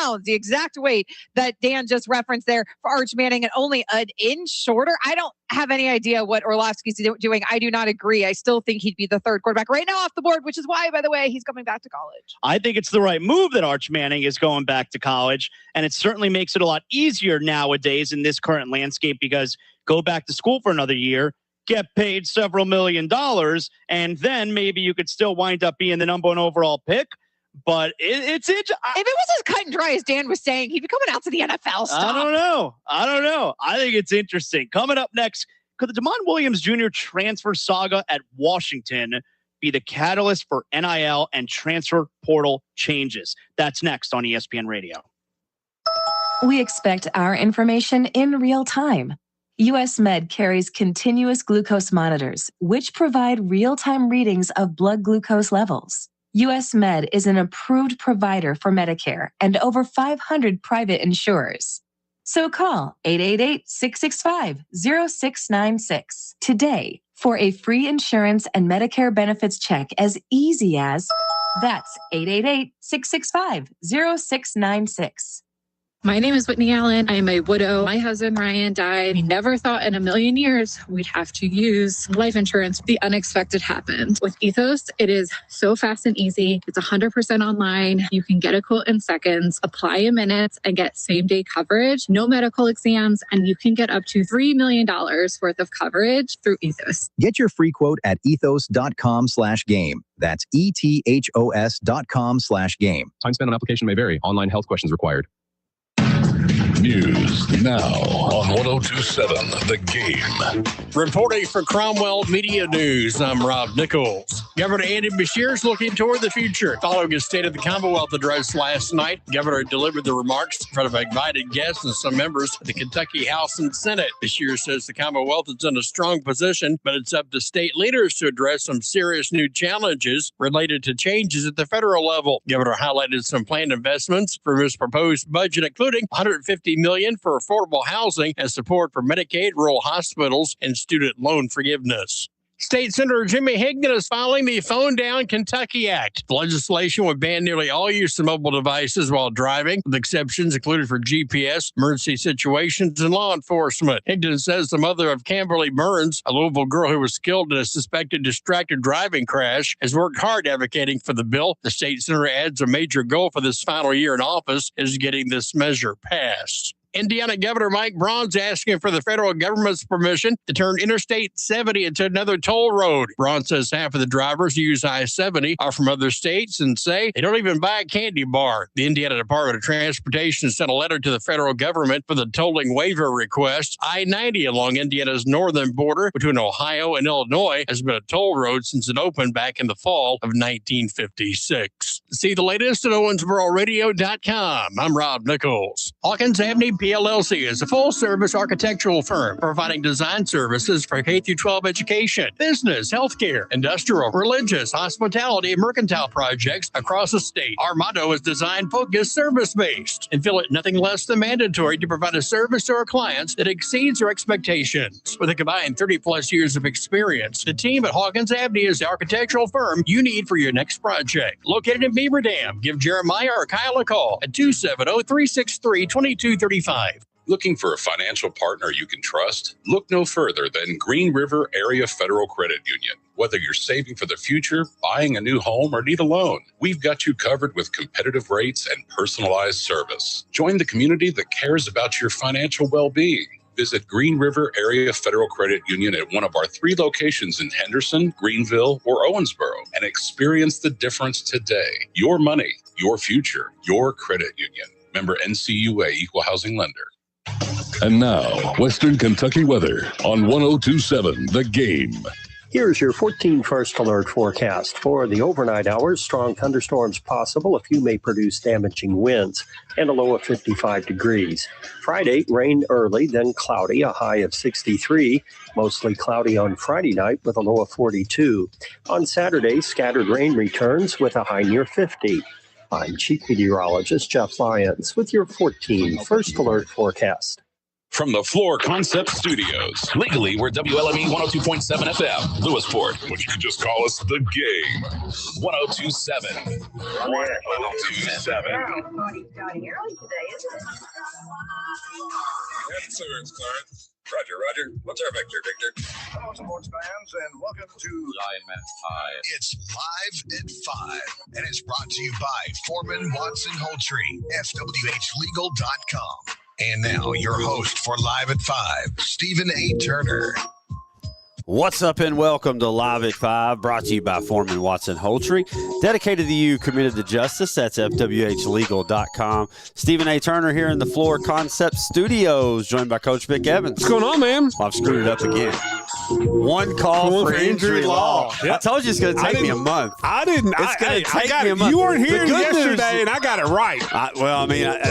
pounds, the exact weight that Dan just referenced there for Arch Manning, and only an inch shorter. I don't have any idea what Orlovsky's doing. I do not agree. I still think he'd be the third quarterback right now off the board, which is why, by the way, he's coming back to college. I think it's the right move that Arch Manning is going back to college, and it certainly makes it a lot easier nowadays in this current landscape because go back to school for another year, get paid several $1 million, and then maybe you could still wind up being the number 1 overall pick. But if it was as cut and dry as Dan was saying, he'd be coming out to the NFL stuff. I don't know. I think it's interesting. Coming up next, could the DeMond Williams Jr. transfer saga at Washington be the catalyst for NIL and transfer portal changes? That's next on ESPN Radio. We expect our information in real time. US Med carries continuous glucose monitors, which provide real-time readings of blood glucose levels. US Med is an approved provider for Medicare and over 500 private insurers. So call 888-665-0696 today for a free insurance and Medicare benefits check as easy as that's 888-665-0696. My name is Whitney Allen. I am a widow. My husband, Ryan, died. We never thought in a million years we'd have to use life insurance. The unexpected happened. With Ethos, it is so fast and easy. It's 100% online. You can get a quote in seconds, apply in minutes, and get same-day coverage, no medical exams, and you can get up to $3 million worth of coverage through Ethos. Get your free quote at ethos.com/game. That's ethos.com/game. Time spent on application may vary. Online health questions required. News now on 102.7 The Game. Reporting for Cromwell Media News, I'm Rob Nichols. Governor Andy Beshear's looking toward the future. Following his State of the Commonwealth address last night, the governor delivered the remarks in front of invited guests and some members of the Kentucky House and Senate. Beshear says the Commonwealth is in a strong position, but it's up to state leaders to address some serious new challenges related to changes at the federal level. Governor highlighted some planned investments from his proposed budget, including $150 million for affordable housing and support for Medicaid, rural hospitals, and student loan forgiveness. State Senator Jimmy Higdon is filing the Phone Down Kentucky Act. The legislation would ban nearly all use of mobile devices while driving, with exceptions included for GPS, emergency situations, and law enforcement. Higdon says the mother of Kimberly Burns, a Louisville girl who was killed in a suspected distracted driving crash, has worked hard advocating for the bill. The state senator adds a major goal for this final year in office is getting this measure passed. Indiana Governor Mike Braun's asking for the federal government's permission to turn Interstate 70 into another toll road. Braun says half of the drivers who use I-70 are from other states and say they don't even buy a candy bar. The Indiana Department of Transportation sent a letter to the federal government for the tolling waiver request. I-90 along Indiana's northern border between Ohio and Illinois has been a toll road since it opened back in the fall of 1956. See the latest at OwensboroRadio.com. I'm Rob Nichols. Hawkins Avenue PLLC is a full-service architectural firm providing design services for K-12 education, business, healthcare, industrial, religious, hospitality, and mercantile projects across the state. Our motto is design-focused, service-based, and feel it nothing less than mandatory to provide a service to our clients that exceeds our expectations. With a combined 30-plus years of experience, the team at Hawkins Avenue is the architectural firm you need for your next project. Located in Beaver Dam, give Jeremiah or Kyle a call at 270-363-2235. Looking for a financial partner you can trust? Look no further than Green River Area Federal Credit Union. Whether you're saving for the future, buying a new home, or need a loan, we've got you covered with competitive rates and personalized service. Join the community that cares about your financial well-being. Visit Green River Area Federal Credit Union at one of our 3 locations in Henderson, Greenville, or Owensboro and experience the difference today. Your money, your future, your credit union. Member NCUA Equal Housing Lender. And now, Western Kentucky weather on 102.7 The Game. Here's your 14 first alert forecast. For the overnight hours, strong thunderstorms possible. A few may produce damaging winds and a low of 55 degrees. Friday, rain early, then cloudy, a high of 63. Mostly cloudy on Friday night with a low of 42. On Saturday, scattered rain returns with a high near 50. I'm Chief Meteorologist Jeff Lyons with your 14 first alert forecast. From the Floor Concept Studios. Legally, we're WLME 102.7 FM, Lewisport. But you can just call us The Game. 1027. 1027. Yes, sir, it's Clarence. Roger. What's our vector, Victor? Hello, sports fans, and welcome to Live at 5. It's Live at 5, and it's brought to you by Foreman Watson Holtree, FWHlegal.com. And now, your host for Live at 5, Stephen A. Turner. What's up and welcome to Live at 5, brought to you by Foreman Watson Holtree. Dedicated to you, committed to justice. That's FWHlegal.com. Stephen A. Turner here in the Floor Concept Studios, joined by Coach Vic Evans. What's going on, man? Well, I've screwed it up again. One call for injury law. Yep. I told you it's going to take me a month. I didn't. It's going to take me a month. You weren't here yesterday, and I got it right.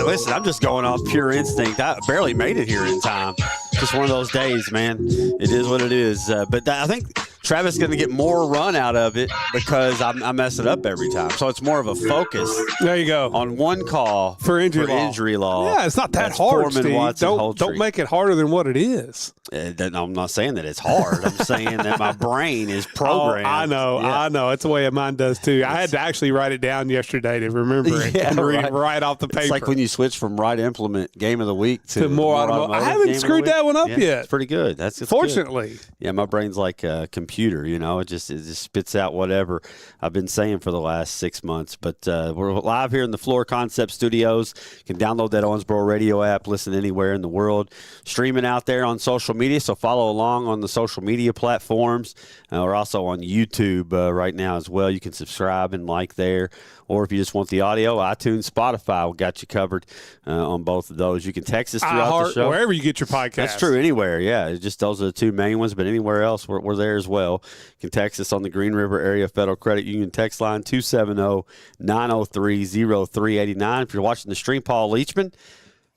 Listen, I'm just going off pure instinct. I barely made it here in time. Just one of those days, man. It is what it is. But I think Travis is going to get more run out of it because I mess it up every time. So it's more of a focus. There you go. On one call for injury law. Yeah, it's not that hard, Steve. Don't make it harder than what it is. I'm not saying that it's hard. I'm saying that my brain is programmed. I know. It's the way mine does, too. I had to actually write it down yesterday to remember it and read it right off the paper. It's like when you switch from right implement game of the week to more automotive. I haven't screwed that one up yet. It's pretty good. That's fortunately. Good. Yeah, my brain's like a computer, you know. It just spits out whatever I've been saying for the last 6 months. But we're live here in the Floor Concept Studios. You can download that Owensboro radio app, listen anywhere in the world. Streaming out there on social media, so follow along on the social media platforms. We're also on YouTube right now as well. You can subscribe and like there. Or if you just want the audio, iTunes, Spotify, we got you covered on both of those. You can text us throughout the show. Wherever you get your podcast. That's true, anywhere, yeah. It's just those are the two main ones, but anywhere else, we're there as well. You can text us on the Green River Area Federal Credit Union text line 270-903-0389. If you're watching the stream, Paul Leachman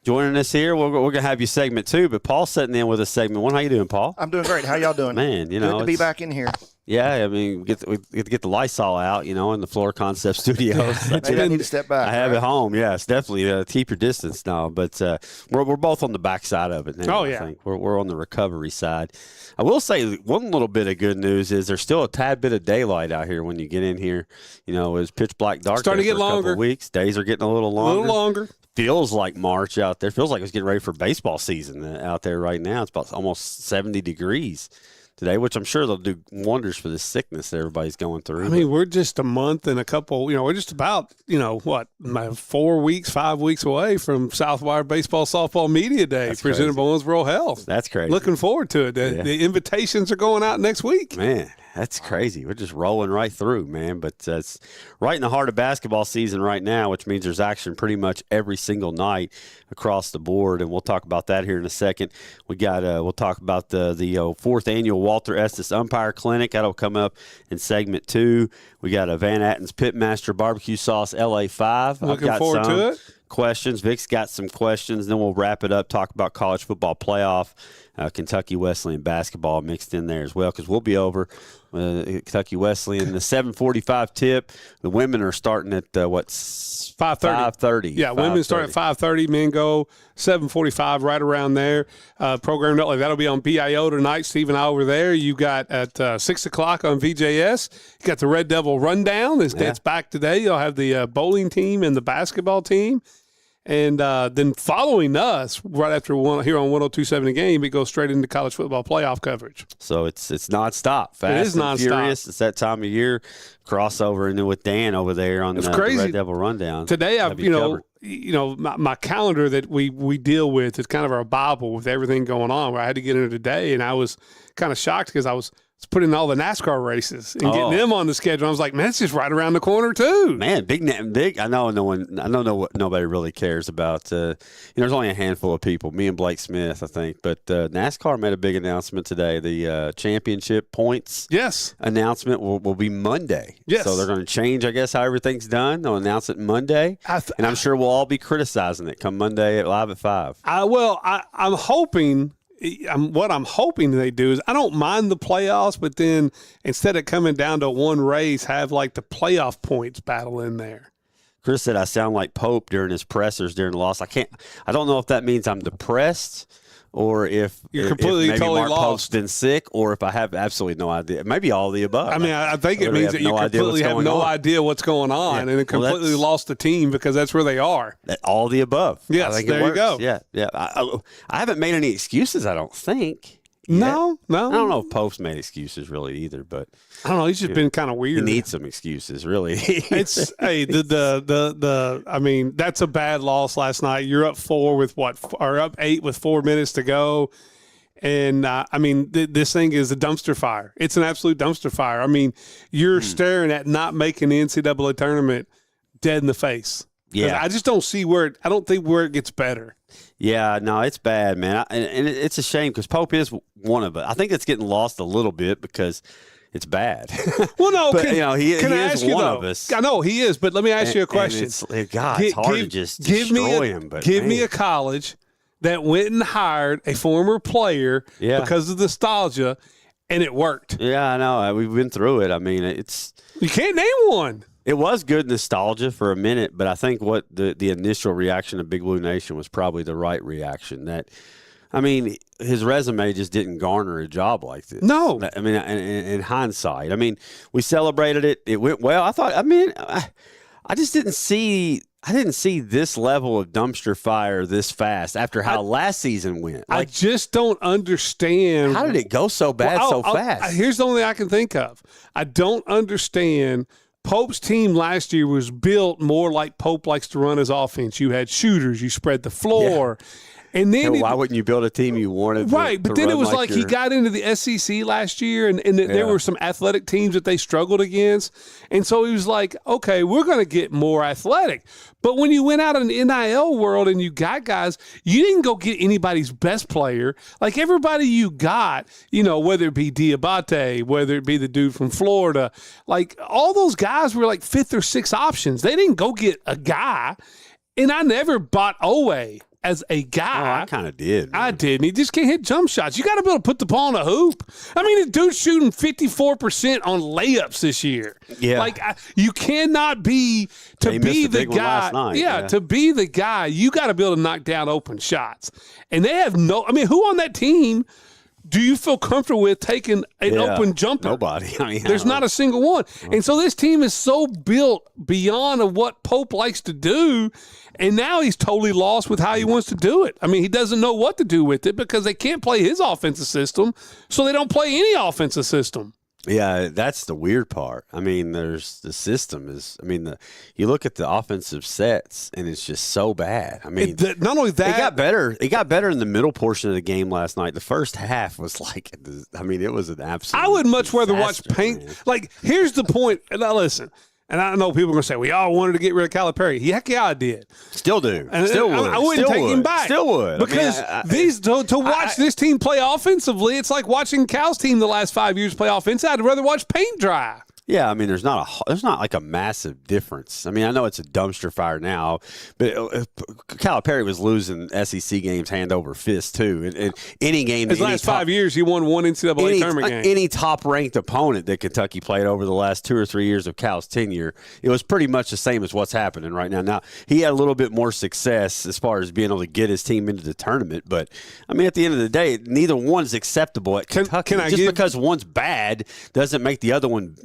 joining us here. We're going to have you segment 2, but Paul's sitting in with us segment 1. How you doing, Paul? I'm doing great. How y'all doing? Man, good to be back in here. Yeah, I mean, we get to get the Lysol out, in the Floor Concept Studios. Maybe I need to step back. I have it home. Yeah, it's definitely keep your distance now. But we're both on the backside of it now. Oh, yeah. I think. We're on the recovery side. I will say one little bit of good news is there's still a tad bit of daylight out here when you get in here. It was pitch black dark. Starting to get longer. A couple weeks. Days are getting a little longer. Feels like March out there. Feels like it's getting ready for baseball season out there right now. It's about almost 70 degrees today, which I'm sure they'll do wonders for this sickness that everybody's going through. I mean, we're just a month and a couple, we're just about, 4 weeks, 5 weeks away from Southwire Baseball Softball Media Day presented by Owensboro Health. That's crazy. Looking forward to it. The invitations are going out next week. Man, that's crazy. We're just rolling right through, man. But it's right in the heart of basketball season right now, which means there's action pretty much every single night across the board, and we'll talk about that here in a second. We'll talk about the fourth annual Walter Estes Umpire Clinic. That'll come up in segment 2. We got a Van Atten's Pitmaster Barbecue Sauce LA5. Looking forward to it. Questions. Vic's got some questions. Then we'll wrap it up, talk about college football playoff, Kentucky Wesleyan basketball mixed in there as well, because we'll be over Kentucky Wesleyan. The 7:45 tip. The women are starting at 5:30. Yeah, women start at 5:30. Men go 7:45, right around there. Programmed up like that'll be on BIO tonight. Steve and I over there. You got at 6 o'clock on VJS. You got the Red Devil Rundown. It's back today. You'll have the bowling team and the basketball team. And then following us, right after here on 102.7 The Game, it goes straight into college football playoff coverage. So it's nonstop. Fast it is nonstop. Furious. It's that time of year. Crossover and then with Dan over there on the Red Devil Rundown. Today, I've my calendar that we deal with is kind of our Bible with everything going on. Where I had to get into today, and I was kind of shocked because I was putting all the NASCAR races and getting them on the schedule. I was like, man, it's just right around the corner too. Man, big. I know nobody really cares about. There's only a handful of people. Me and Blake Smith, I think. But NASCAR made a big announcement today. The championship points announcement will be Monday. Yes. So they're going to change, I guess, how everything's done. They'll announce it Monday, and I'm sure we'll all be criticizing it come Monday at Live at 5. I'm hoping. What I'm hoping they do is I don't mind the playoffs, but then instead of coming down to one race, have like the playoff points battle in there. Chris said I sound like Pope during his pressers during the loss. I don't know if that means I'm depressed or if you're completely maybe totally Mark lost. Pope's been sick, or if I have absolutely no idea. Maybe all the above. I mean, I think it means that you completely have no idea what's going on and completely lost the team because that's where they are. All the above. Yes, I think there you go. Yeah. I haven't made any excuses, I don't think. No. I don't know if Pope's made excuses really either, but I don't know. He's just been kind of weird. He needs some excuses, really. It's I mean, that's a bad loss last night. You're up 8 with 4 minutes to go. And, I mean, this thing is a dumpster fire. It's an absolute dumpster fire. I mean, you're staring at not making the NCAA tournament dead in the face. Yeah. I just don't see I don't think where it gets better. Yeah, no, it's bad, man. And it's a shame because Pope is one of us. I think it's getting lost a little bit because it's bad. Well, no, but, he can I is ask you, one though? of us. I know he is, but let me ask you a question. It's hard to just destroy him. But give me a college that went and hired a former player because of nostalgia, and it worked. Yeah, I know. We've been through it. I mean, you can't name one. It was good nostalgia for a minute, but I think what the initial reaction of Big Blue Nation was probably the right reaction. His resume just didn't garner a job like this. No. I mean, in hindsight, I mean, we celebrated it. It went well. I just didn't see. I didn't see this level of dumpster fire this fast after how last season went. I just don't understand. How did it go so bad so fast? Here's the only thing I can think of. I don't understand. Pope's team last year was built more like Pope likes to run his offense. You had shooters. You spread the floor. Yeah. And then why wouldn't you build a team you wanted right, but then it was like he got into the SEC last year, and there were some athletic teams that they struggled against. And so he was like, okay, we're going to get more athletic. But when you went out in the NIL world and you got guys, you didn't go get anybody's best player. Like everybody you got, whether it be Diabate, whether it be the dude from Florida, like all those guys were like 5th or 6th options. They didn't go get a guy. And I never bought Owe as a guy. Oh, I kind of did. Man. I did. And he just can't hit jump shots. You got to be able to put the ball in a hoop. I mean, the dude's shooting 54% on layups this year. Yeah. Like, you cannot be to be the guy. To be the guy, you got to be able to knock down open shots. And they have who on that team do you feel comfortable with taking an open jumper? Nobody. There's not a single one. And so this team is so built beyond what Pope likes to do, and now he's totally lost with how he wants to do it. I mean, he doesn't know what to do with it because they can't play his offensive system, so they don't play any offensive system. Yeah, that's the weird part. I mean, you look at the offensive sets, and it's just so bad. I mean, not only that, it got better. It got better in the middle portion of the game last night. The first half was like, it was an absolute. I would much rather watch paint. Man. Like, here's the point. Now, listen. And I know people are going to say, we all wanted to get rid of Calipari. Heck yeah, I did. Still do. And Still would. I wouldn't take him back. Still would. Because to watch this team play offensively, it's like watching Cal's team the last 5 years play offense. I'd rather watch paint dry. Yeah, I mean, there's not like a massive difference. I mean, I know it's a dumpster fire now, but Calipari was losing SEC games hand over fist too. And any game, his last 5 years, he won one NCAA tournament game. Any top-ranked opponent that Kentucky played over the last 2 or 3 years of Cal's tenure, it was pretty much the same as what's happening right now. Now, he had a little bit more success as far as being able to get his team into the tournament, but I mean, at the end of the day, neither one's acceptable at Kentucky. Because one's bad doesn't make the other one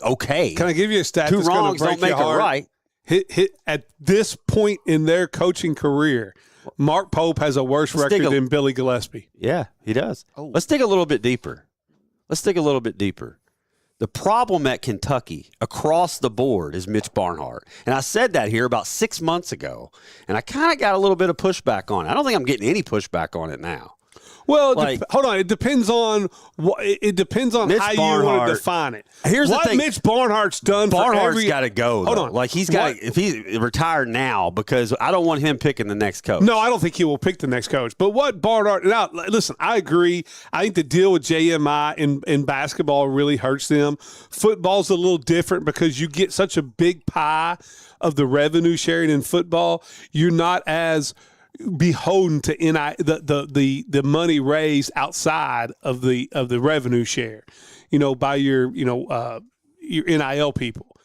okay. Can I give you a stat? Two wrongs don't make it right. Hit at this point in their coaching career, Mark Pope has a worse record than Billy Gillispie. Yeah, he does. Let's dig a little bit deeper. The problem at Kentucky across the board is Mitch Barnhart. And I said that here about 6 months ago, and I kind of got a little bit of pushback on it. I don't think I'm getting any pushback on it now. Well, hold on. It depends on how you want to define it. Here's what the thing. Mitch Barnhart's done. Barnhart's got to go. Hold on. Like if he retired now, because I don't want him picking the next coach. No, I don't think he will pick the next coach. But what Barnhart? Now, listen, I agree. I think the deal with JMI in basketball really hurts them. Football's a little different because you get such a big pie of the revenue sharing in football. You're not as beholden to the money raised outside of the revenue share, by your NIL people.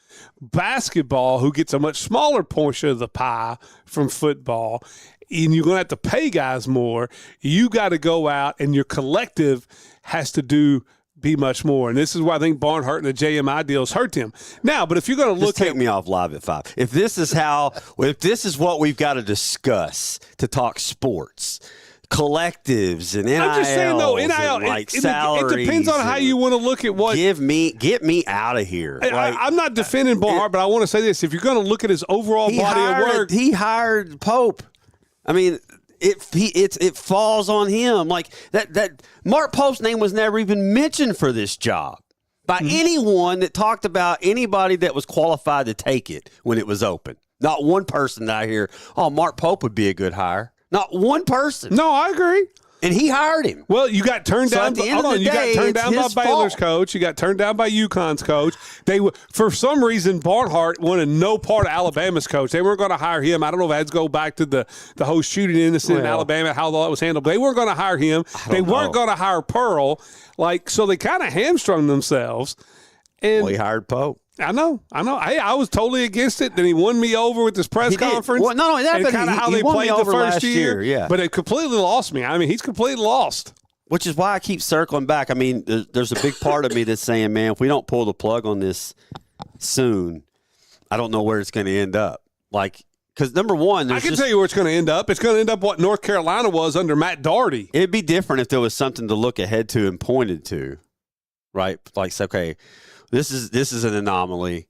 Basketball, who gets a much smaller portion of the pie from football, and you're going to have to pay guys more, you got to go out and your collective has to be much more. And this is why I think Barnhart and the JMI deals hurt them. Now, but if you're going to look take me off live at 5. If this is what we've got to discuss to talk sports, collectives and NIL, I'm just saying, though, NIL, like it salaries. depends on how you want to look at what. Get me out of here. I'm not defending Barnhart, but I want to say this: if you're going to look at his overall body of work, he hired Pope. I mean, it falls on him. Like that Mark Pope's name was never even mentioned for this job by anyone that talked about anybody that was qualified to take it when it was open. Not one person that I hear, oh, Mark Pope would be a good hire. Not one person. No, I agree. And he hired him. Well, you got turned down. You got turned down by Baylor's coach. You got turned down by UConn's coach. For some reason, Barnhart wanted no part of Alabama's coach. They weren't going to hire him. I don't know if I had to go back to the whole shooting incident in Alabama, how all that was handled. But they weren't going to hire him. They weren't going to hire Pearl. So they kind of hamstrung themselves. And he hired Pope. I know. Hey, I was totally against it. Then he won me over with this press conference. Well, not only that, but kind of how they played the first year. Yeah. But it completely lost me. I mean, he's completely lost. Which is why I keep circling back. I mean, there's a big part of me that's saying, man, if we don't pull the plug on this soon, I don't know where it's going to end up. Like, because number one, I can tell you where it's going to end up. It's going to end up what North Carolina was under Matt Doherty. It'd be different if there was something to look ahead to and pointed to, right? Like, okay, this is an anomaly.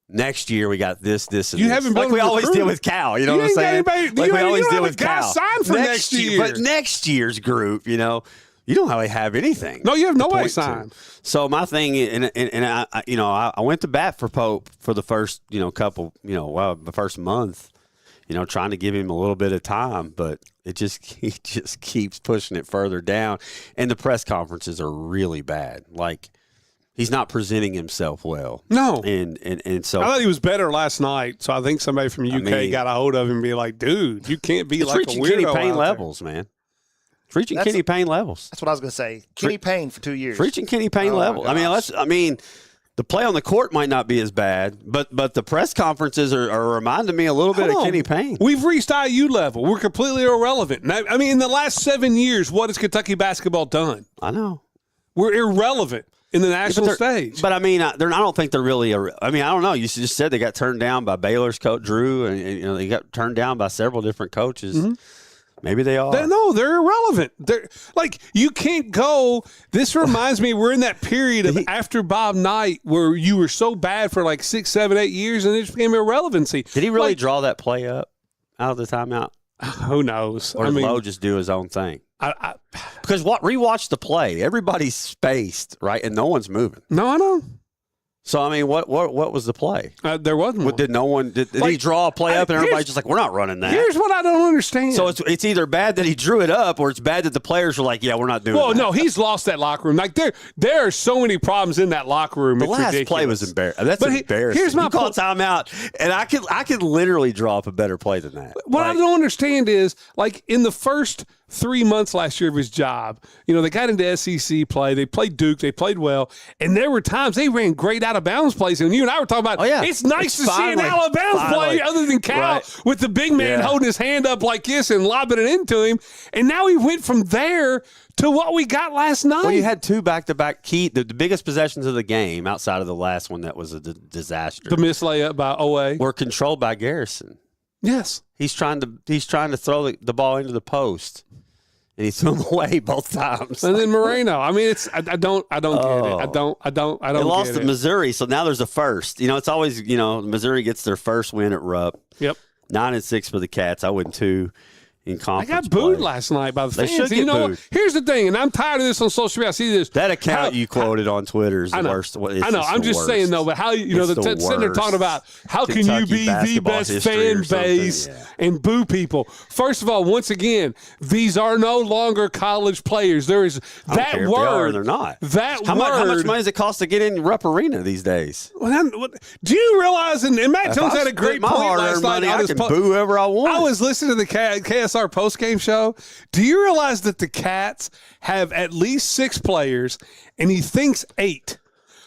Next year we got this, and you this. Haven't been like we always did with Cal. You know what I'm saying? Like we always did with Cal. Signed for next year, but next year's group, you don't really have anything. No, you have nobody signed. So my thing, and I went to bat for Pope for the first the first month, trying to give him a little bit of time, but he just keeps pushing it further down, and the press conferences are really bad. Like, he's not presenting himself well. No. And so I thought he was better last night. So I think somebody from UK got a hold of him and be like, dude, you can't be like a weirdo. Kenny Payne levels, man. It's reaching Kenny Payne levels. That's what I was going to say. Kenny Payne for 2 years. Reaching Kenny Payne levels. I mean, the play on the court might not be as bad, but the press conferences are reminding me a little bit of Kenny Payne. We've reached IU level. We're completely irrelevant. I mean, in the last 7 years, what has Kentucky basketball done? I know. We're irrelevant in the national stage. But I mean, I don't think they're really. I don't know. You just said they got turned down by Baylor's coach Drew, and they got turned down by several different coaches. Mm-hmm. Maybe they are. They're irrelevant. They're like, you can't go. This reminds me, we're in that period of after Bob Knight where you were so bad for like 6, 7, 8 years, and it just became irrelevancy. Did he really draw that play up out of the timeout? Who knows? Or did Lowe just do his own thing? Because rewatch the play. Everybody's spaced, right, and no one's moving. No, I know. So I mean, what was the play? There wasn't one. Did no one? Did he draw a play up and everybody's just like, we're not running that? Here's what I don't understand. So it's either bad that he drew it up, or it's bad that the players are like, yeah, we're not doing. Well, that. no, he's lost that locker room. Like there are so many problems in that locker room. The it's last ridiculous. play was embarrassing. That's embarrassing. Here's my call timeout, and I could literally draw up a better play than that. What I don't understand is, like, in the first 3 months last year of his job, they got into SEC play. They played Duke. They played well. And there were times they ran great out of bounds plays. And you and I were talking about, it's nice to see an out of bounds play other than Cal with the big man holding his hand up like this and lobbing it into him. And now he went from there to what we got last night. Well, you had two back-to-back the biggest possessions of the game outside of the last one that was a disaster. The missed layup by OA. Were controlled by Garrison. Yes. He's trying to throw the ball into the post. And he threw him away both times. And then Moreno. I mean, I don't get it. I don't. They lost to Missouri, so now there's a first. It's always Missouri gets their first win at Rupp. Yep. 9-6 for the Cats. I went 2 in conference. I got booed last night by the fans. They should get booed. Here's the thing, and I'm tired of this on social media. I see this. That account you quoted on Twitter is the worst. I know. I'm just saying, though, but how, the sitting there talking about how can you be the best fan base and boo people? First of all, once again, these are no longer college players. There is that word. If they are or they're not. That how word. How much money does it cost to get in Rupp Arena these days? Well, do you realize, and Matt Jones had a great point last night. I can boo whoever I want. I was listening to the KSR postgame show. Do you realize that the Cats have at least 6 players, and he thinks 8,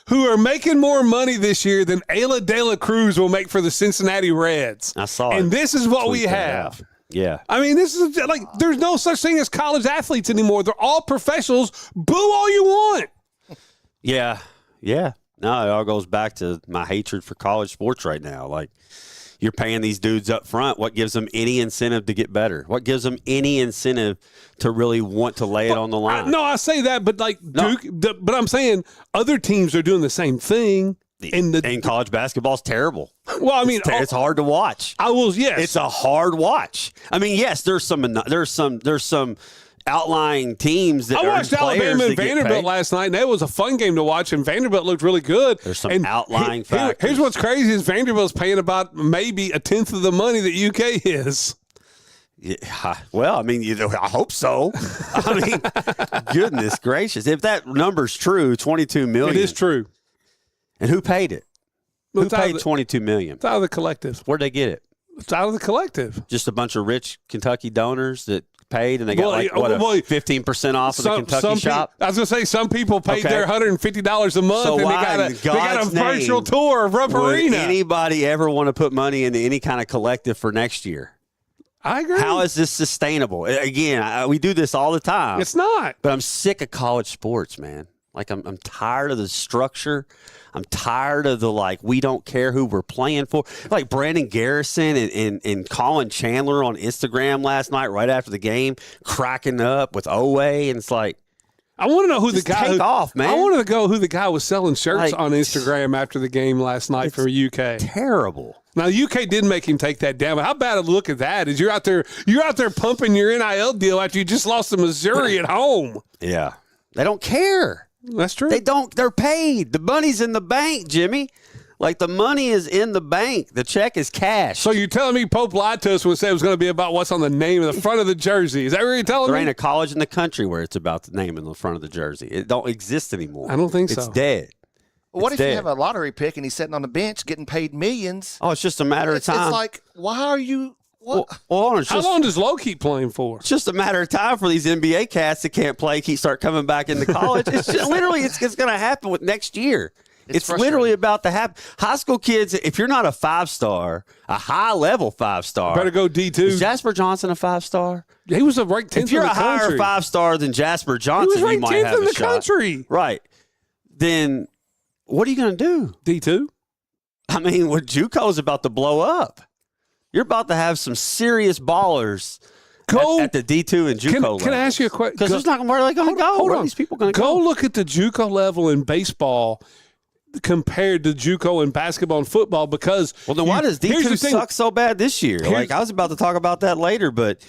who are making more money this year than Ayla De La Cruz will make for the Cincinnati Reds. I saw it. And this is what we have. Yeah. I mean, this is like, there's no such thing as college athletes anymore. They're all professionals. Boo all you want. Yeah. Yeah. No, it all goes back to my hatred for college sports right now. Like, you're paying these dudes up front. What gives them any incentive to get better? What gives them any incentive to really want to lay it on the line? I say that, but like Duke, but I'm saying other teams are doing the same thing. And college basketball's terrible. Well, I mean, it's hard to watch. Yes. It's a hard watch. I mean, yes, there's some outlying teams that I watched Alabama and Vanderbilt last night, and that was a fun game to watch, and Vanderbilt looked really good. There's some outlying factors. Here's what's crazy is Vanderbilt's paying about maybe a tenth of the money that UK is. Yeah, well, I mean, I hope so. I mean, goodness gracious. If that number's true, $22 million. It is true. And who paid it? Who paid $22 million? It's out of the collective. Where'd they get it? It's out of the collective. Just a bunch of rich Kentucky donors that paid, and they got 15% off of the Kentucky shop? I was going to say, some people paid their $150 a month, and they got a virtual tour of Rupp Arena. Anybody ever want to put money into any kind of collective for next year? I agree. How is this sustainable? Again, we do this all the time. It's not. But I'm sick of college sports, man. Like, I'm tired of the structure. I'm tired of the, we don't care who we're playing for. Like Brandon Garrison and Colin Chandler on Instagram last night right after the game, cracking up with Owe. And it's like, I want to know who the guy take off, man. I want to go who the guy was selling shirts on Instagram after the game last night for UK. Terrible. Now UK did make him take that down, but how bad a look at that is you're out there pumping your NIL deal after you just lost to Missouri at home. Yeah. They don't care. That's true. They're paid. The money's in the bank, Jimmy. Like, the money is in the bank. The check is cash. So you're telling me Pope lied to us when he said it was going to be about what's on the name of the front of the jersey. Is that what you're telling me? There ain't a college in the country where it's about the name in the front of the jersey. It don't exist anymore. I don't think so. It's dead. What if you have a lottery pick and he's sitting on the bench getting paid millions? Oh, it's just a matter of time. It's like, why are you... What? Well, how long does Lowe keep playing for? It's just a matter of time for these NBA cats that can't play start coming back into college. It's just, literally, it's going to happen with next year. It's literally about to happen. High school kids, if you're not a 5-star, a high-level 5-star. Better go D2. Is Jasper Johnson a 5-star? He was a ranked 10th in the country. If you're a higher 5-star than Jasper Johnson, you might have a shot. He was ranked 10th in the country. Right. Then what are you going to do? D2? I mean, JUCO's about to blow up. You're about to have some serious ballers at the D2 and JUCO level. Can I ask you a question? Because there's not where are they going to go? Where are these people going to go? Go look at the JUCO level in baseball compared to JUCO in basketball and football because well, then why does D2 suck so bad this year? I was about to talk about that later, but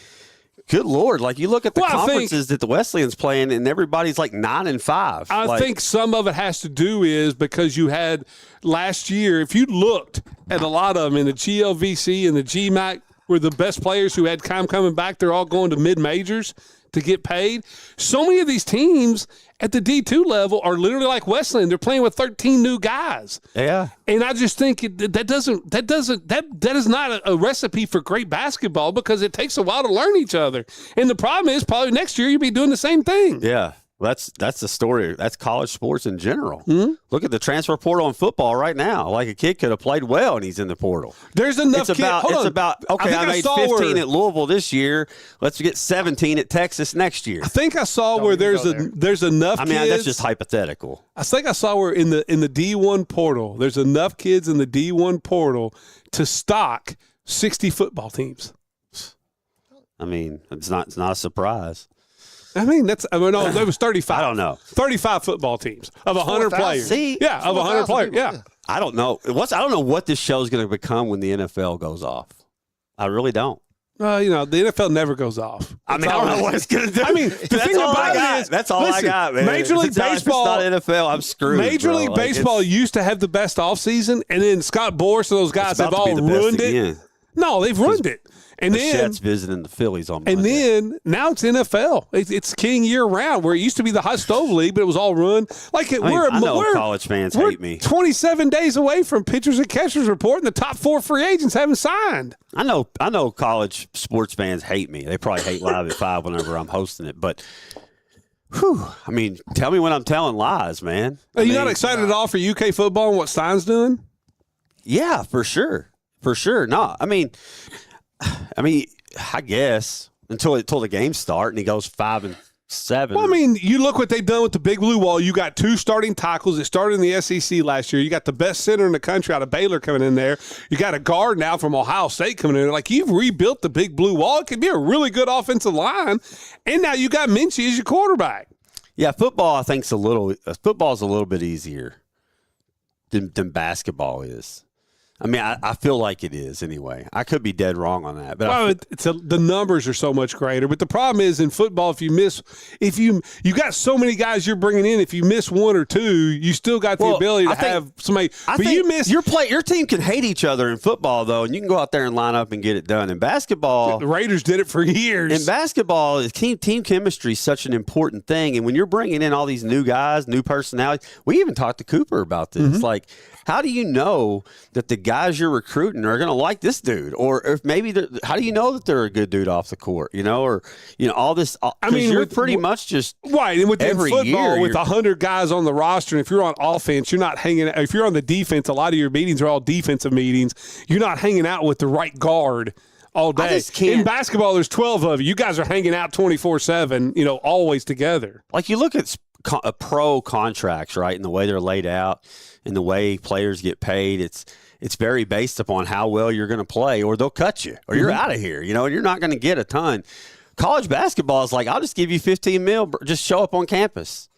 good Lord. You look at the conferences that the Wesleyan's playing and everybody's 9-5. I think some of it has to do is because you had last year, if you looked at a lot of them in the GLVC and the GMAC were the best players who had time coming back. They're all going to mid-majors to get paid. So many of these teams at the D2 level are literally like Wesleyan. They're playing with 13 new guys. Yeah. And I just think that is not a recipe for great basketball because it takes a while to learn each other. And the problem is probably next year you'll be doing the same thing. Yeah. That's the story. That's college sports in general. Mm-hmm. Look at the transfer portal in football right now. A kid could have played well and he's in the portal. There's enough kids. I made 15 at Louisville this year. Let's get 17 at Texas next year. I think I saw where there's enough kids. That's just hypothetical. I think I saw where in the D1 portal, there's enough kids in the D1 portal to stock 60 football teams. I mean, it's not a surprise. There was 35. I don't know. 35 football teams of 100 players. See? Yeah, of 100 players. Yeah. I don't know. I don't know what this show is going to become when the NFL goes off. I really don't. The NFL never goes off. I don't know what it's going to do. I mean, the thing about it is, that's all I got, man. Major League Baseball, if it's not NFL, I'm screwed. Major League Baseball used to have the best offseason, and then Scott Boras and those guys have all ruined it. Again. No, they've ruined it. And the then Jets visiting the Phillies on Monday. And then now it's NFL. It's king year round, where it used to be the high stove league, but it was all run. I know college fans hate me. 27 days away from pitchers and catchers reporting the top 4 free agents haven't signed. I know college sports fans hate me. They probably hate Live at 5 whenever I'm hosting it, but Whew. I mean, tell me when I'm telling lies, man. Are you not excited at all for UK football and what Stein's doing? Yeah, for sure. For sure. No, I mean, I guess until the games start and he goes 5-7. Well, I mean, you look what they've done with the Big Blue Wall. You got 2 starting tackles that started in the SEC last year. You got the best center in the country out of Baylor coming in there. You got a guard now from Ohio State coming in there. Like, you've rebuilt the Big Blue Wall. It could be a really good offensive line. And now you got Minchie as your quarterback. Yeah, football, I think, football's a little bit easier than basketball is. I mean, I feel like it is anyway. I could be dead wrong on that, but the numbers are so much greater. But the problem is in football, if you got so many guys you're bringing in, if you miss 1 or 2, you still got the ability to have somebody. Your team can hate each other in football though, and you can go out there and line up and get it done. In basketball, the Raiders did it for years. In basketball, team chemistry is such an important thing, and when you're bringing in all these new guys, new personalities, we even talked to Cooper about this. Mm-hmm. Like, how do you know that the guys you're recruiting are going to like this dude, or if maybe how do you know that they're a good dude off the court? All this. I mean, you're pretty much just right. And with every football, year, with 100 guys on the roster, and if you're on offense, you're not hanging out. If you're on the defense, a lot of your meetings are all defensive meetings. You're not hanging out with the right guard all day. In basketball, there's 12 of you. You guys are hanging out 24/7. Always together. Like, you look at pro contracts, right, and the way they're laid out, and the way players get paid. It's very based upon how well you're going to play, or they'll cut you, or you're out of here. And you're not going to get a ton. College basketball is like, I'll just give you $15 million, just show up on campus.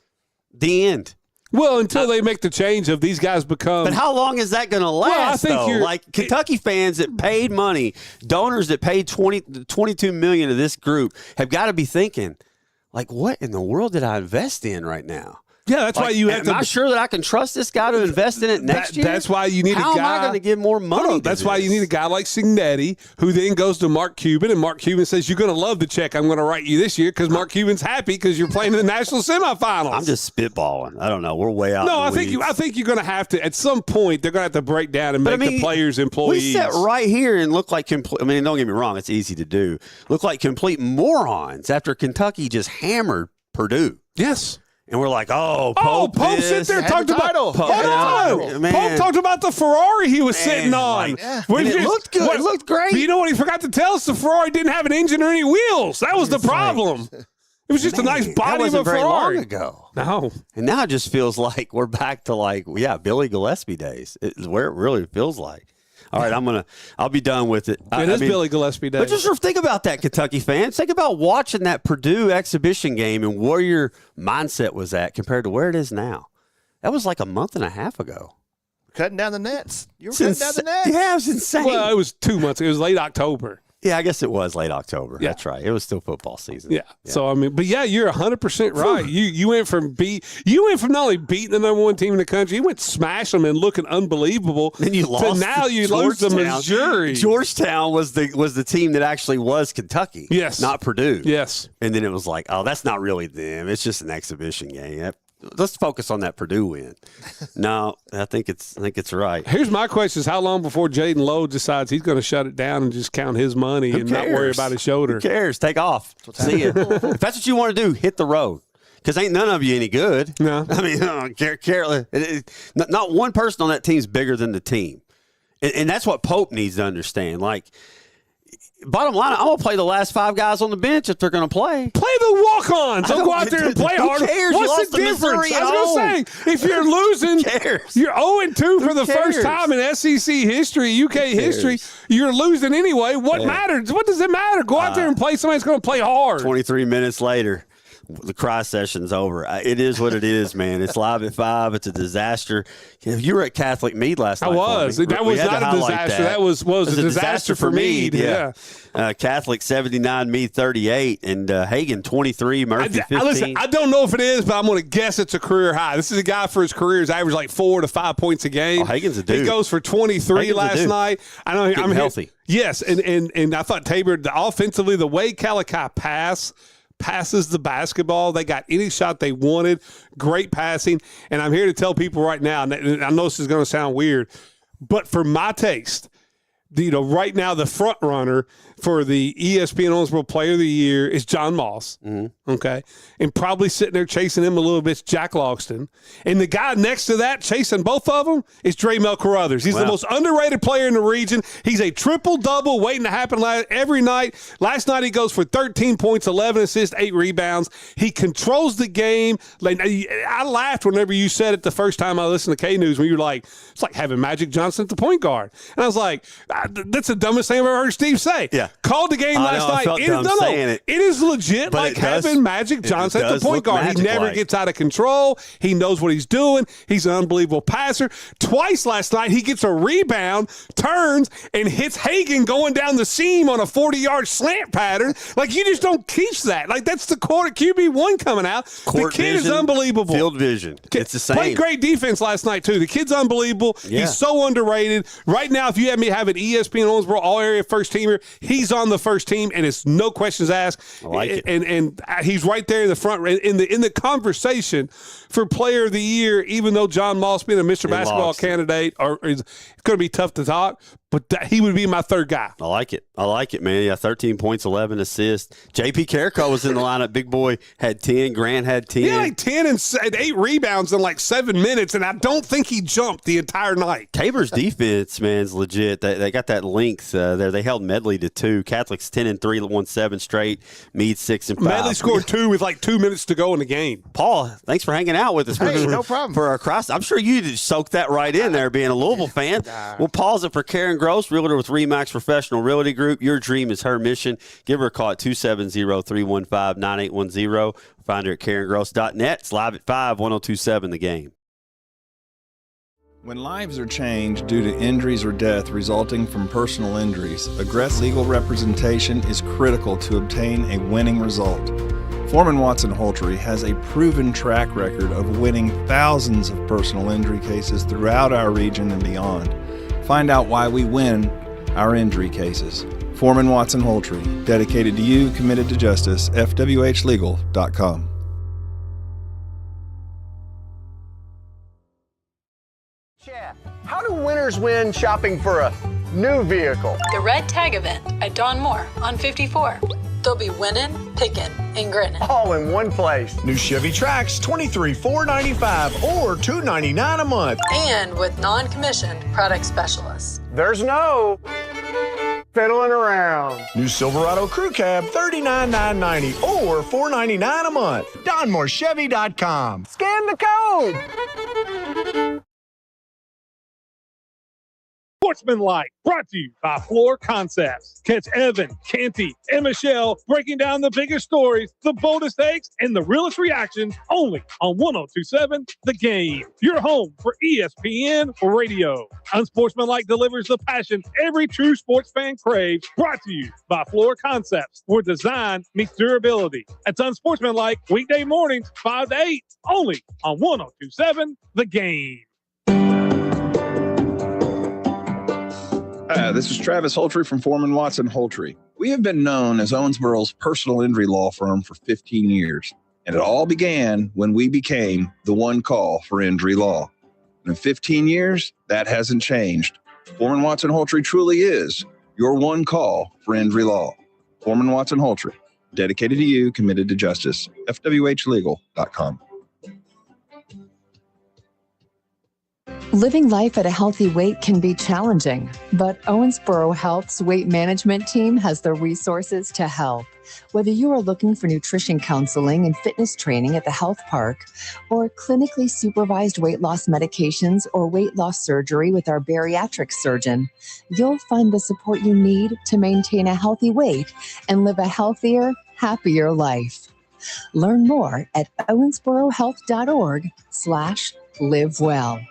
The end. Well, until they make the change of these guys become. But how long is that going to last? Well, I think like Kentucky fans that paid money, donors that paid $22 million to this group have got to be thinking, like, what in the world did I invest in right now? Yeah, that's why you have to. Am I sure that I can trust this guy to invest in it next year? That's why you need a guy. How am I going to give more money? That's why you need a guy like Signetti, who then goes to Mark Cuban, and Mark Cuban says, "You're going to love the check I'm going to write you this year," because Mark Cuban's happy because you're playing in the national semifinals. I'm just spitballing. I don't know. We're way out. No, I think you're going to have to. At some point, they're going to have to break down and make the players employees. We sat right here and look like complete. I mean, don't get me wrong. It's easy to do. Look like complete morons after Kentucky just hammered Purdue. Yes. And we're like, Pope sit there and talked about Pope talked about the Ferrari he was sitting on. It looked good. It looked great. But you know what he forgot to tell us? The Ferrari didn't have an engine or any wheels. That was the problem. It was just a nice body of a Ferrari. Very long ago. No. And now it just feels like we're back to Billy Gillespie days. It's where it really feels like. All right, I'll be done with it. It is Billy Gillespie Day. But just think about that, Kentucky fans. Think about watching that Purdue exhibition game and where your mindset was at compared to where it is now. That was like a month and a half ago. Cutting down the nets. You were cutting down the nets. Yeah, it was insane. Well, it was 2 months. It was late October. Yeah, I guess it was late October. Yeah. That's right. It was still football season. Yeah. So you're 100% right. You went from not only beating the number 1 team in the country, you went smashing them and looking unbelievable. Then you lost. So now you lose to Missouri. Georgetown was the team that actually was Kentucky. Yes. Not Purdue. Yes. And then it was like, that's not really them. It's just an exhibition game. Let's focus on that Purdue win. No, I think it's right. Here's my question: is how long before Jaden Lowe decides he's going to shut it down and just count his money and not worry about his shoulder? Who cares? Take off. See ya. If that's what you want to do, hit the road. Because ain't none of you any good. No. I mean, not one person on that team is bigger than the team, and that's what Pope needs to understand. Like, bottom line, I'm going to play the last 5 guys on the bench if they're going to play. Play the walk-ons. Don't go out there and play hard. What's the difference? I was going to say, if you're losing, you're 0-2 for the first time in SEC history, UK history. You're losing anyway. What matters? What does it matter? Go out there and play somebody that's going to play hard. 23 minutes later. The cry session's over. It is what it is, man. It's live at 5. It's a disaster. You were at Catholic Mead last night. I was. That was not a disaster. That was a disaster for Mead. Yeah. Catholic 79, Mead 38, and Hagen 23, Murphy 15. Listen, I don't know if it is, but I'm going to guess it's a career high. This is a guy for his career has averaged like 4 to 5 points a game. Oh, Hagen's a dude. He goes for 23 last night. I know. I'm healthy. Yes, and I thought Tabor offensively, the way Calicut passes the basketball. They got any shot they wanted. Great passing. And I'm here to tell people right now, and I know this is going to sound weird, but for my taste, right now the front runner for the ESPN Owensboro Player of the Year is John Moss. Okay. And probably sitting there chasing him a little bit is Jack Logston. And the guy next to that chasing both of them is Dre Carruthers. He's the most underrated player in the region. He's a triple-double waiting to happen every night. Last night he goes for 13 points, 11 assists, 8 rebounds. He controls the game. Like, I laughed whenever you said it the first time I listened to K-News when you were like, it's like having Magic Johnson at the point guard. And I was like, that's the dumbest thing I've ever heard Steve say. Yeah. Called the game last night. It is legit like having Magic Johnson at the point guard. He never gets out of control. He knows what he's doing. He's an unbelievable passer. Twice last night, he gets a rebound, turns, and hits Hagan going down the seam on a 40-yard slant pattern. Like, you just don't teach that. Like, that's the quarter QB1 coming out. The kid is unbelievable. Field vision. It's the same. Played great defense last night, too. The kid's unbelievable. Yeah. He's so underrated. Right now, if you have me have an ESPN Owensboro all-area first-teamer, he's on the first team, and it's no questions asked. I like it. And he's right there in the front, in the conversation for Player of the Year, even though John Moss being a Mr. Basketball candidate is going to be tough to talk. But he would be my third guy. I like it, man. Yeah, 13 points, 11 assists. J.P. Carrico was in the lineup. Big boy had 10. Grant had 10. Yeah, like 10 and 8 rebounds in like 7 minutes, and I don't think he jumped the entire night. Tabor's defense, man, is legit. They got that length there. They held Medley to 2. Catholics 10 and 3, won 7 straight. Meade 6 and 5. Medley scored 2 with like 2 minutes to go in the game. Paul, thanks for hanging out with us. Hey, no problem. For our cross, I'm sure you just soaked that right in there, being a Louisville fan. We'll pause it for Karen Gross, realtor with RE/MAX Professional Realty Group. Your dream is her mission. Give her a call at 270-315-9810. Find her at KarenGross.net. It's live at 5, 1027 The Game. When lives are changed due to injuries or death resulting from personal injuries, Aggress Legal Representation is critical to obtain a winning result. Foreman Watson Holtry has a proven track record of winning thousands of personal injury cases throughout our region and beyond. Find out why we win our injury cases. Foreman Watson Holtry, dedicated to you, committed to justice, FWHlegal.com. How do winners win shopping for a new vehicle? The Red Tag event at Don Moore on 54. They'll be winning, picking, and grinning. All in one place. New Chevy Trax, $23,495 or $299 a month. And with non-commissioned product specialists. There's no fiddling around. New Silverado Crew Cab, $39,990 or $499 a month. DonMooreChevy.com. Scan the code. Sportsmanlike, brought to you by Floor Concepts. Catch Evan, Canty, and Michelle breaking down the biggest stories, the boldest takes, and the realest reactions only on 1027 The Game. Your home for ESPN Radio. Unsportsmanlike delivers the passion every true sports fan craves. Brought to you by Floor Concepts, where design meets durability. That's Unsportsmanlike, weekday mornings, 5 to 8, only on 1027 The Game. Hi, this is Travis Holtry from Foreman Watson Holtry. We have been known as Owensboro's personal injury law firm for 15 years, and it all began when we became the one call for injury law. And in 15 years, that hasn't changed. Foreman Watson Holtry truly is your one call for injury law. Foreman Watson Holtry, dedicated to you, committed to justice. FWHlegal.com. Living life at a healthy weight can be challenging, but Owensboro Health's weight management team has the resources to help. Whether you are looking for nutrition counseling and fitness training at the health park, or clinically supervised weight loss medications or weight loss surgery with our bariatric surgeon, you'll find the support you need to maintain a healthy weight and live a healthier, happier life. Learn more at owensborohealth.org/livewell.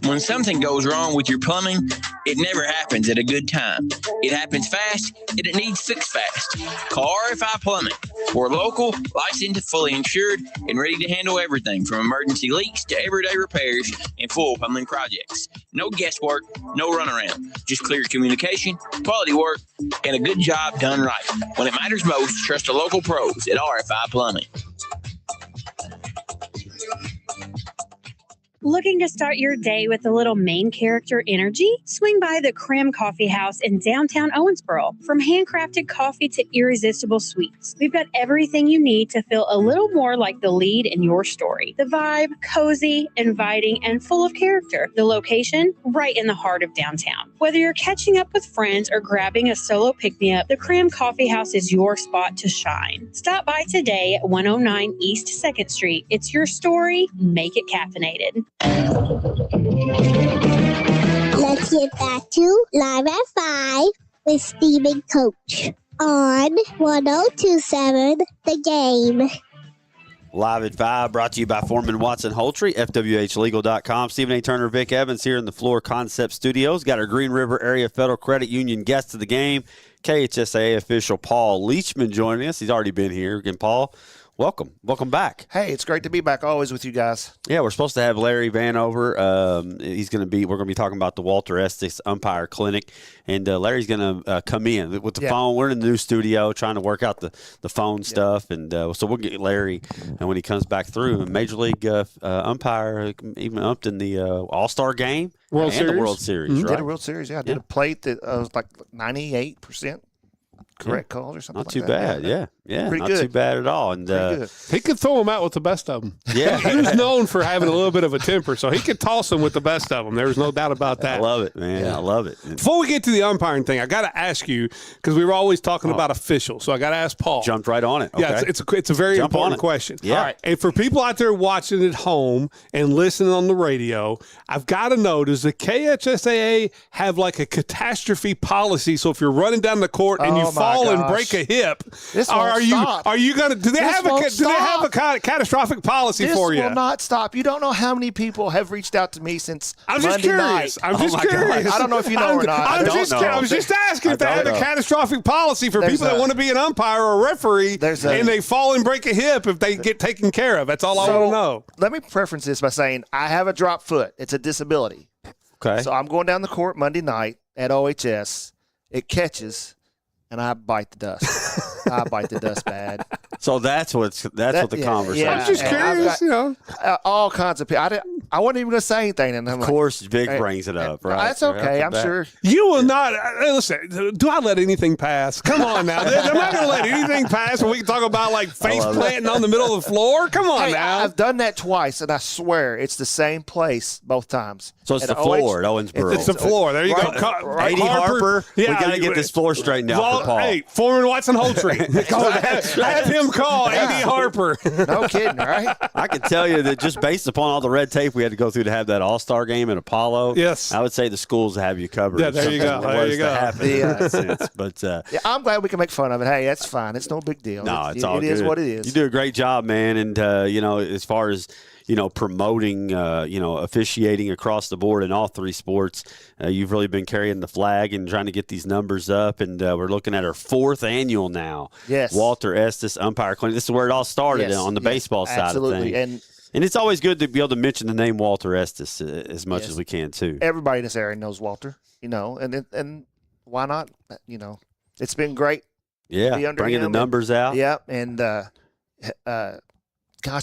When something goes wrong with your plumbing, it never happens at a good time. It happens fast, and it needs fixed fast. Call RFI Plumbing. We're local, licensed, fully insured, and ready to handle everything from emergency leaks to everyday repairs and full plumbing projects. No guesswork, no runaround. Just clear communication, quality work, and a good job done right. When it matters most, trust the local pros at RFI Plumbing. Looking to start your day with a little main character energy? Swing by the Creme Coffee House in downtown Owensboro. From handcrafted coffee to irresistible sweets, we've got everything you need to feel a little more like the lead in your story. The vibe, cozy, inviting, and full of character. The location, right in the heart of downtown. Whether you're catching up with friends or grabbing a solo pick-me-up, the Creme Coffee House is your spot to shine. Stop by today at 109 East 2nd Street. It's your story. Make it caffeinated. Let's get back to Live at 5 with Steve and Coach on 1027 The Game. Live at 5, brought to you by Foreman Watson Holtry, FWHlegal.com. Stephen A. Turner, Vic Evans here in the Floor Concept Studios. Got our Green River Area Federal Credit Union guest of the game, KHSAA official Paul Leachman joining us. He's already been here. Again, Paul, welcome back. Hey, it's great to be back always with you guys. Yeah, we're supposed to have Larry Vanover. We're going to be talking about the Walter Estes Umpire Clinic, and Larry's going to come in with the phone. We're in the new studio trying to work out the phone stuff, and so we'll get Larry, and when he comes back through, a Major League umpire, even upped in the All-Star game World and Series. the World Series, right? Did a World Series, I did a plate that was like 98%. Correct calls or something not like too that. bad, yeah. Pretty Not good. too bad at all. And he could throw them out with the best of them. Yeah. He was known for having a little bit of a temper, so he could toss them with the best of them. There's no doubt about that. I love it, man. I love it. Before we get to the umpiring thing, I got to ask you, because we were always talking about officials, so I got to ask Paul. Jumped right on it. Okay. Yeah, it's a very important question. Yeah. All right. And for people out there watching at home and listening on the radio, I've got to know, does the KHSAA have like a catastrophe policy? So if you're running down the court and you fall and break a hip, are you going to? Do they have a catastrophic policy for you? This will not stop. You don't know how many people have reached out to me since I'm just Monday curious. night. I'm just curious. I don't know if you know or not. I was just asking if they have a catastrophic policy for people that want to be an umpire or a referee and they fall and break a hip if they get taken care of. That's all I want to know. Let me preference this by saying I have a drop foot. It's a disability. Okay. So I'm going down the court Monday night at OHS. It catches, and I bite the dust. I bite the dust bad. So that's what the conversation. I'm just curious, all kinds of people. I wasn't even going to say anything. And of course, Vic brings it up, right? That's okay. I'm sure. You will not. Listen, do I let anything pass? Come on now. I'm not going to let anything pass when we can talk about like face planting on the middle of the floor. Come on now. I've done that twice, and I swear it's the same place both times. So it's the floor at Owensboro. It's the floor. There you go. A.D. Harper. We got to get this floor straightened out for Paul. Hey, Foreman Watson Holtry. Have him call A.D. Harper. No kidding, right? I can tell you that just based upon all the red tape we had to go through to have that All-Star game in Apollo, yes, I would say the schools have you covered. Yeah, there you go. There you go. But I'm glad we can make fun of it. Hey, that's fine. It's no big deal. No, it's all good. It is what it is. You do a great job, man. And as far as promoting, officiating across the board in all three sports. You've really been carrying the flag and trying to get these numbers up, and we're looking at our 4th annual now. Yes. Walter Estes Umpire Clinic. This is where it all started on the baseball side of things. And it's always good to be able to mention the name Walter Estes as much as we can, too. Everybody in this area knows Walter, and why not? It's been great. Yeah, bringing the numbers out. Yeah, and gosh,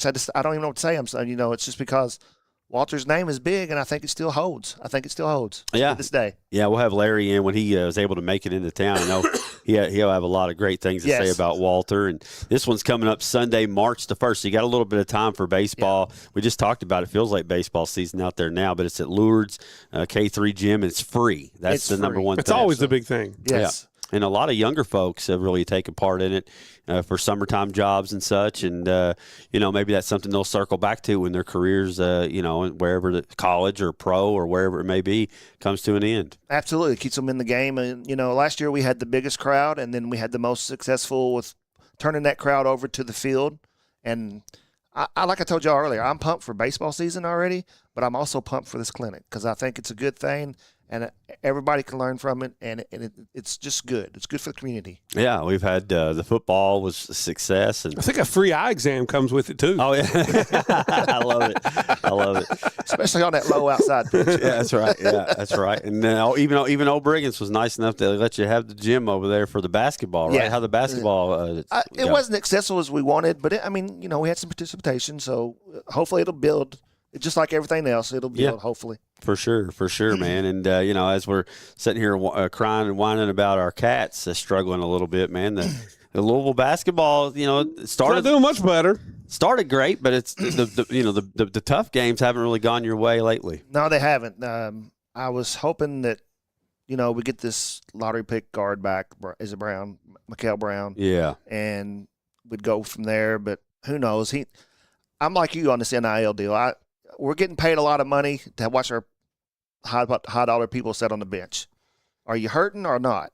I don't even know what to say. It's just because Walter's name is big, and I think it still holds. To this day. Yeah, we'll have Larry in when he was able to make it into town. I know he'll have a lot of great things to say about Walter. And this one's coming up Sunday, March the 1st. So you got a little bit of time for baseball. Yeah. We just talked about it. Feels like baseball season out there now, but it's at Lourdes K3 Gym. It's free. That's the number one thing. It's always the big thing. Yes. Yeah. And a lot of younger folks have really taken part in it for summertime jobs and such. And, maybe that's something they'll circle back to when their careers, wherever the college or pro or wherever it may be, comes to an end. Absolutely. It keeps them in the game. And, last year we had the biggest crowd, and then we had the most successful with turning that crowd over to the field. And I like I told y'all earlier, I'm pumped for baseball season already, but I'm also pumped for this clinic because I think it's a good thing. And everybody can learn from it, and it's just good. It's good for the community. Yeah, we've had the football was a success. And I think a free eye exam comes with it, too. Oh, yeah. I love it. Especially on that low outside pitch. Yeah, that's right. And even Old Briggins was nice enough to let you have the gym over there for the basketball, right? Yeah. How the basketball it wasn't accessible as we wanted, but we had some participation, so hopefully it'll build just like everything else, it'll build, hopefully. For sure, man. And, as we're sitting here crying and whining about our cats struggling a little bit, man, the Louisville basketball, started doing much better. Started great, but it's the tough games haven't really gone your way lately. No, they haven't. I was hoping that, we get this lottery pick guard back. Is it Brown? Mikael Brown. Yeah. And we'd go from there, but who knows? I'm like you on this NIL deal. We're getting paid a lot of money to watch our high dollar people sit on the bench. Are you hurting or not?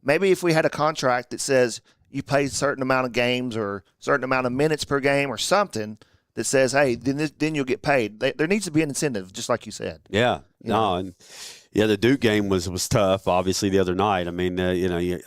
Maybe if we had a contract that says you play a certain amount of games or certain amount of minutes per game or something that says, hey, then you'll get paid. There needs to be an incentive, just like you said. Yeah. The Duke game was tough, obviously, the other night. I mean, you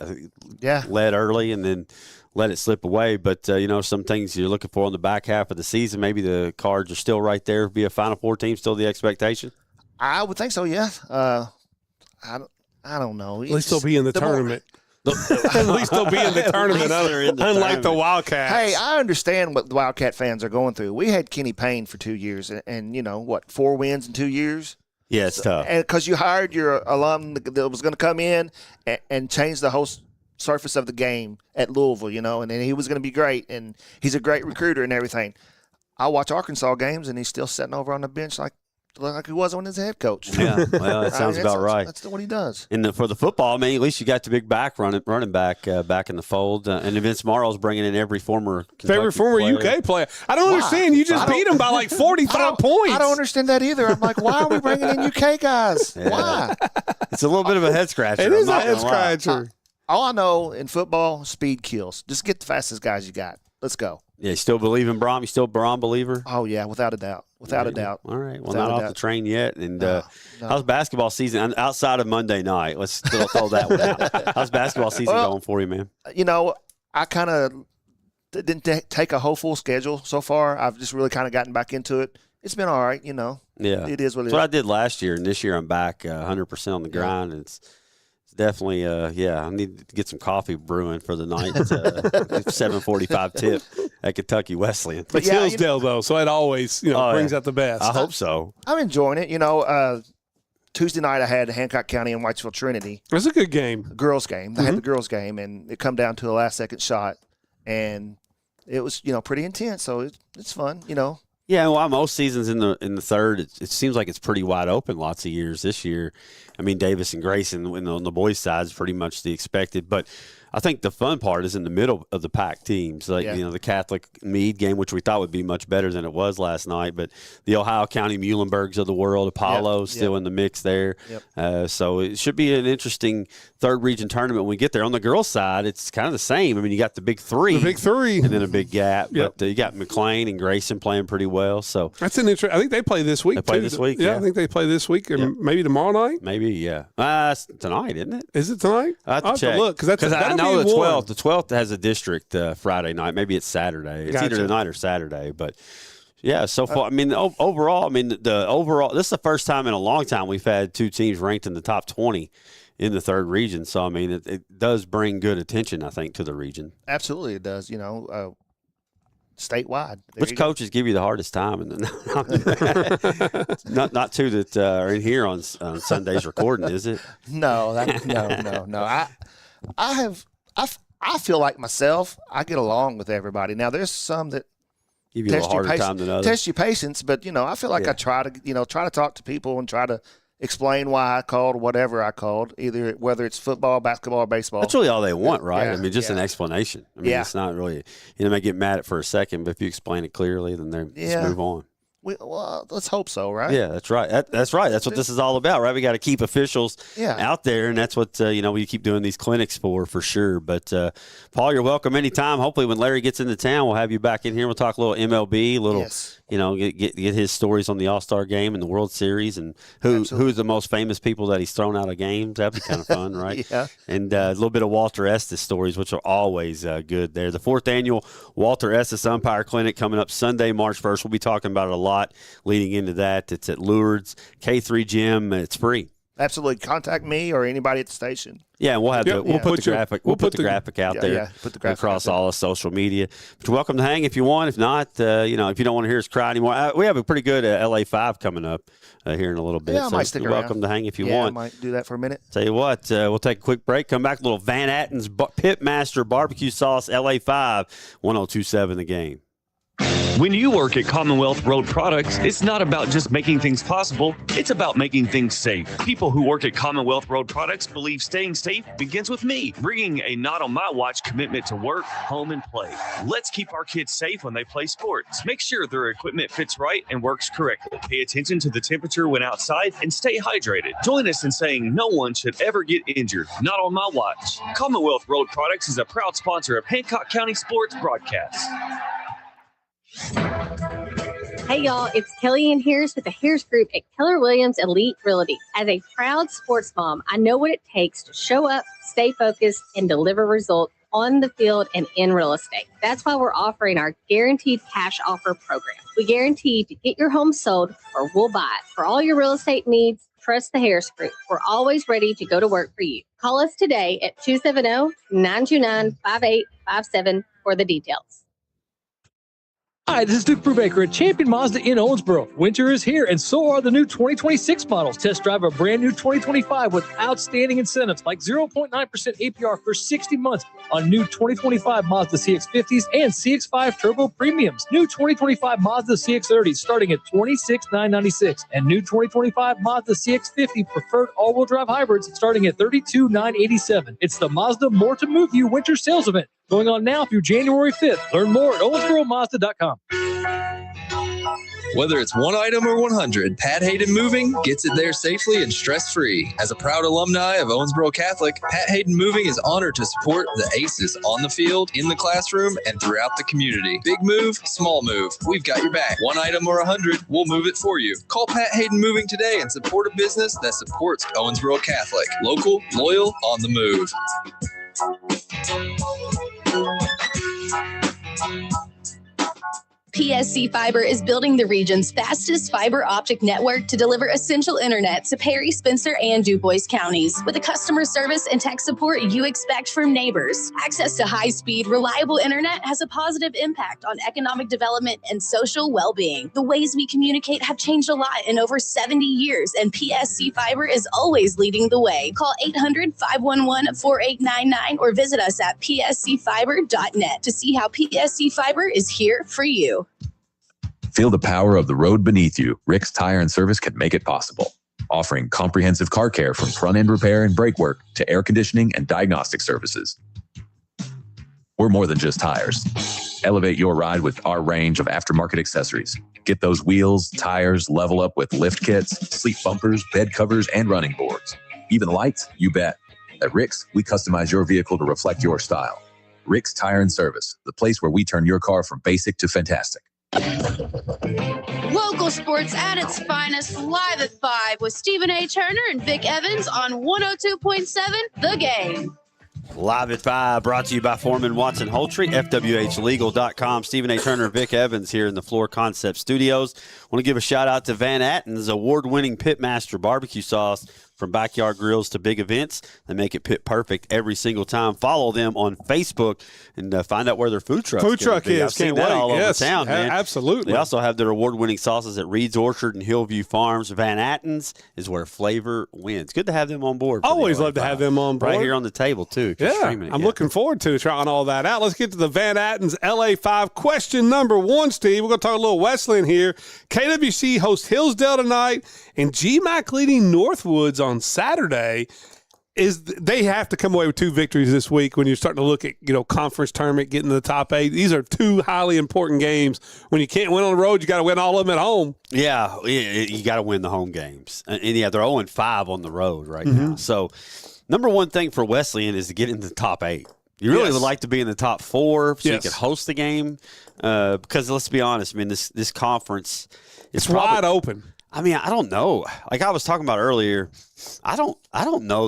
led early and then let it slip away. But, some things you're looking for on the back half of the season, maybe the Cards are still right there, be a Final Four team, still the expectation? I would think so, yeah. I don't know. At least they'll be in the tournament. At least they'll be in the tournament, unlike the Wildcats. Hey, I understand what the Wildcat fans are going through. We had Kenny Payne for 2 years, and 4 wins in 2 years? Yeah, it's tough. And because you hired your alum that was going to come in and change the whole surface of the game at Louisville, and then he was going to be great, and he's a great recruiter and everything. I watch Arkansas games, and he's still sitting over on the bench like he was when he was head coach. Yeah, well, that sounds about right. That's what he does. And for the football, at least you got the big running back back in the fold. And Vince Morrow's bringing in every former UK player. I don't understand. You just beat him by like 45 points. I don't understand that either. I'm like, why are we bringing in UK guys? Yeah. Why? It's a little bit of a head scratcher. It is a head scratcher. All I know in football, speed kills. Just get the fastest guys you got. Let's go. Yeah, you still believe in Brom? You still a Brom believer? Oh, yeah, without a doubt. Without a doubt. All right. Well, not off the train yet. And how's basketball season outside of Monday night? Let's throw that one out. How's basketball season going for you, man? I kind of didn't take a whole full schedule so far. I've just really kind of gotten back into it. It's been all right, Yeah. It is what it is. That's what I did last year, and this year I'm back 100% on the grind. And it's definitely, I need to get some coffee brewing for the night. 7:45 tip at Kentucky Wesleyan. It's Hillsdale, though, so it always brings out the best. I hope so. I'm enjoying it. Tuesday night I had Hancock County and Whitesville Trinity. It was a good game. Girls game. I had the girls game, and it come down to a last-second shot, and it was pretty intense. So it's fun. Yeah, well, most seasons in the third, it seems like it's pretty wide open. Lots of years this year. I mean, Davis and Grayson on the boys' side is pretty much the expected, but I think the fun part is in the middle of the pack teams, like the Catholic Meade game, which we thought would be much better than it was last night. But the Ohio County Muhlenbergs of the world, Apollo still in the mix there. Yep. So it should be an interesting third region tournament when we get there. On the girls' side, it's kind of the same. I mean, you got the big three, and then a big gap. Yep. But you got McLean and Grayson playing pretty well. So that's an interesting. I think they play this week. They play this week. Yeah, I think they play this week, and maybe tomorrow night. Maybe, yeah. Tonight, isn't it? Is it tonight? I have to check. Look because I know the 12th. The 12th has a district Friday night. Maybe it's Saturday. It's either tonight or Saturday. But yeah, so far, I mean, overall, this is the first time in a long time we've had two teams ranked in the top 20 in the third region. So I mean, it does bring good attention, I think, to the region. Absolutely, it does. Statewide. Which coaches give you the hardest time? And not two that are in here on Sunday's recording, is it? No. I feel like myself. I get along with everybody. Now there's some that give you a harder time than others. Test your patience, but I feel like I try to talk to people and try to explain why I called whatever I called, whether it's football, basketball, or baseball. That's really all they want, right? I mean, just an explanation. I mean, it's not really, they may get mad at it for a second, but if you explain it clearly, then they just move on. Well, let's hope so, right? Yeah, that's right. That's right. That's what this is all about, right? We got to keep officials out there, and that's what we keep doing these clinics for sure. But Paul, you're welcome anytime. Hopefully, when Larry gets into town, we'll have you back in here. We'll talk a little MLB, get his stories on the All-Star game and the World Series, and who's the most famous people that he's thrown out of games. That'd be kind of fun, right? Yeah. And a little bit of Walter Estes stories, which are always good there. The 4th annual Walter Estes Umpire Clinic coming up Sunday, March 1st. We'll be talking about it a lot leading into that. It's at Lourdes K3 Gym. It's free. Absolutely. Contact me or anybody at the station. Yeah, and we'll have we'll put the graphic. We'll put the graphic out there. Yeah, put the graphic across out there. all of social media. But you're welcome to hang if you want. If not, if you don't want to hear us cry anymore, we have a pretty good LA 5 coming up here in a little bit. Yeah, I might stick you're around. welcome to hang if you I want. might do that for a minute. Tell you what, we'll take a quick break. Come back. A little Van Atten's Pitmaster Barbecue Sauce LA 5, 1027 The Game. When you work at Commonwealth Road Products, it's not about just making things possible, it's about making things safe. People who work at Commonwealth Road Products believe staying safe begins with me, bringing a not on my watch commitment to work, home, and play. Let's keep our kids safe when they play sports. Make sure their equipment fits right and works correctly. Pay attention to the temperature when outside and stay hydrated. Join us in saying no one should ever get injured, not on my watch. Commonwealth Road Products is a proud sponsor of Hancock County Sports Broadcasts. Hey y'all, it's Kellyanne Harris with the Harris Group at Keller Williams Elite Realty. As a proud sports mom, I know what it takes to show up, stay focused, and deliver results on the field and in real estate. That's why we're offering our Guaranteed Cash Offer program. We guarantee to get your home sold or we'll buy it. For all your real estate needs, trust the Harris Group. We're always ready to go to work for you. Call us today at 270-929-5857 for the details. Hi, this is Duke Brubaker at Champion Mazda in Owensboro. Winter is here, and so are the new 2026 models. Test drive a brand new 2025 with outstanding incentives like 0.9% APR for 60 months on new 2025 Mazda CX-50s and CX-5 Turbo Premiums. New 2025 Mazda CX-30s starting at $26,996, and new 2025 Mazda CX-50 preferred all-wheel drive hybrids starting at $32,987. It's the Mazda More to Move You Winter Sales Event going on now through January 5th. Learn more at OwensboroMazda.com. Whether it's one item or 100, Pat Hayden Moving gets it there safely and stress-free. As a proud alumni of Owensboro Catholic, Pat Hayden Moving is honored to support the ACES on the field, in the classroom, and throughout the community. Big move, small move. We've got your back. One item or 100, we'll move it for you. Call Pat Hayden Moving today and support a business that supports Owensboro Catholic. Local, loyal, on the move. PSC Fiber is building the region's fastest fiber optic network to deliver essential internet to Perry, Spencer, and DuBois counties. With the customer service and tech support you expect from neighbors, access to high-speed, reliable internet has a positive impact on economic development and social well-being. The ways we communicate have changed a lot in over 70 years, and PSC Fiber is always leading the way. Call 800-511-4899 or visit us at pscfiber.net to see how PSC Fiber is here for you. Feel the power of the road beneath you. Rick's Tire and Service can make it possible. Offering comprehensive car care from front-end repair and brake work to air conditioning and diagnostic services. We're more than just tires. Elevate your ride with our range of aftermarket accessories. Get those wheels, tires, level up with lift kits, sleep bumpers, bed covers, and running boards. Even lights, you bet. At Rick's, we customize your vehicle to reflect your style. Rick's Tire and Service, the place where we turn your car from basic to fantastic. Local sports at its finest, live at 5 with Stephen A. Turner and Vic Evans on 102.7 The Game. Live at 5, brought to you by Foreman Watson Holtry, FWHlegal.com. Stephen A. Turner, Vic Evans here in the Floor Concept Studios. Want to give a shout out to Van Atten's award-winning Pitmaster barbecue sauce. From backyard grills to big events, they make it pit perfect every single time. Follow them on Facebook and find out where their food truck is. I've seen that all over town, man. Absolutely. They also have their award-winning sauces at Reed's Orchard and Hillview Farms. Van Atten's is where flavor wins. Good to have them on board. Always love to have them on board. Right here on the table, too. Yeah, I'm looking forward to trying all that out. Let's get to the Van Atten's LA5. Question number 1, Steve. We're going to talk a little Wesleyan here. KWC hosts Hillsdale tonight, and GMAC leading Northwoods on Saturday. They have to come away with 2 victories this week when you're starting to look at, conference tournament, getting to the top 8. These are 2 highly important games. When you can't win on the road, you got to win all of them at home. Yeah, you got to win the home games. And yeah, they're 0-5 on the road right now. So, number one thing for Wesleyan is to get into the top 8. You really would like to be in the top 4 so you could host the game. Because let's be honest, I mean, this conference it's wide open. I mean, I don't know. Like I was talking about earlier, I don't know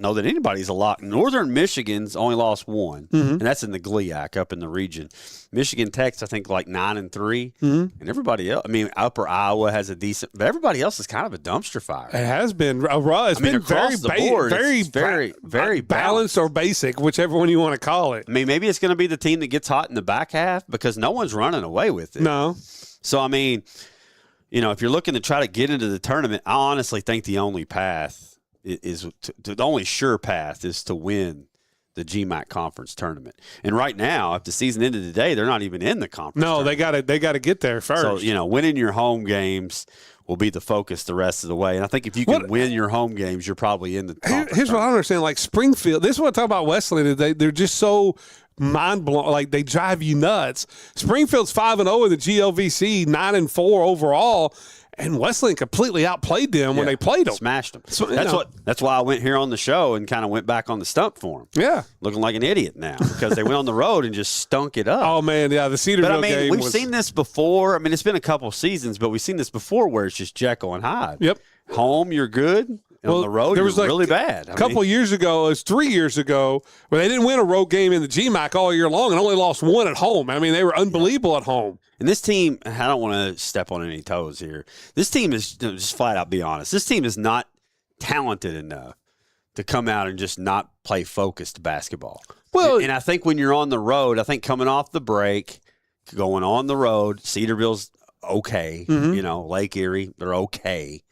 know that anybody's a lock. Northern Michigan's only lost one, and that's in the GLIAC up in the region. Michigan Tech's, I think, like 9-3, and everybody else. I mean, Upper Iowa has a decent, but everybody else is kind of a dumpster fire. It has been a run. It's been across the board, very balanced or basic, whichever one you want to call it. I mean, maybe it's going to be the team that gets hot in the back half because no one's running away with it. No. So, I mean, if you're looking to try to get into the tournament, I honestly think the only path is the only sure path is to win the GMAC conference tournament. And right now, if the season ended today, they're not even in the conference. No, they got to get there first. So, winning your home games will be the focus the rest of the way. And I think if you can win your home games, you're probably in the conference. Here's what I don't understand. Like Springfield, this is what I talk about Wesleyan. They're just so mind blowing. Like they drive you nuts. Springfield's 5-0 in the GLVC, 9-4 overall. And Wesleyan completely outplayed them when they played them. Smashed them. So, that's why I went here on the show and kind of went back on the stump for them. Yeah. Looking like an idiot now because they went on the road and just stunk it up. Oh, man, yeah, the Cedarville game we've seen this before. I mean, it's been a couple seasons, but we've seen this before where it's just Jekyll and Hyde. Yep. Home, you're good. On the road, there was really bad. A couple years ago, it was 3 years ago, where they didn't win a road game in the GMAC all year long and only lost one at home. I mean, they were unbelievable at home. And this team, I don't want to step on any toes here. This team is, just flat out be honest, this team is not talented enough to come out and just not play focused basketball. Well, and I think when you're on the road, I think coming off the break, going on the road, Cedarville's okay. Lake Erie, they're okay.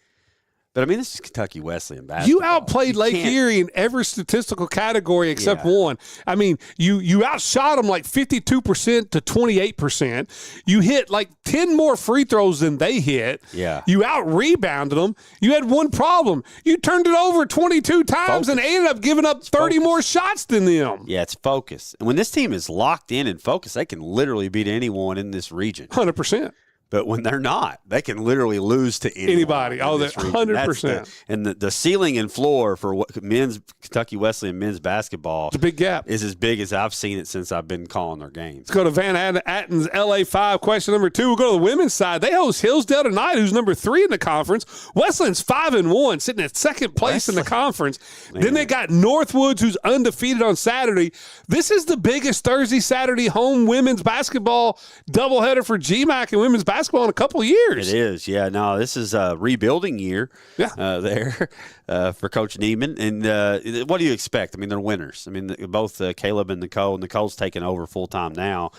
But, I mean, this is Kentucky Wesleyan basketball. You outplayed Lake Erie in every statistical category except one. I mean, you outshot them like 52% to 28%. You hit like 10 more free throws than they hit. Yeah. You out-rebounded them. You had one problem. You turned it over 22 times and ended up giving up 30 more shots than them. Yeah, it's focus. And when this team is locked in and focused, they can literally beat anyone in this region. 100%. But when they're not, they can literally lose to anybody. Oh, that's 100%. And the ceiling and floor for what Kentucky Wesleyan men's basketball, it's a big gap, is as big as I've seen it since I've been calling their games. Let's go to Van Atten's LA5. Question number 2. We'll go to the women's side. They host Hillsdale tonight, who's number 3 in the conference. Wesleyan's 5-1, sitting at second place in the conference. Man. Then they got Northwoods, who's undefeated on Saturday. This is the biggest Saturday home women's basketball doubleheader for GMAC and women's basketball in a couple of years. It is, yeah. No, this is a rebuilding year there for Coach Neiman. And what do you expect? I mean, they're winners. I mean, both Caleb and Nicole. Nicole's taking over full-time now.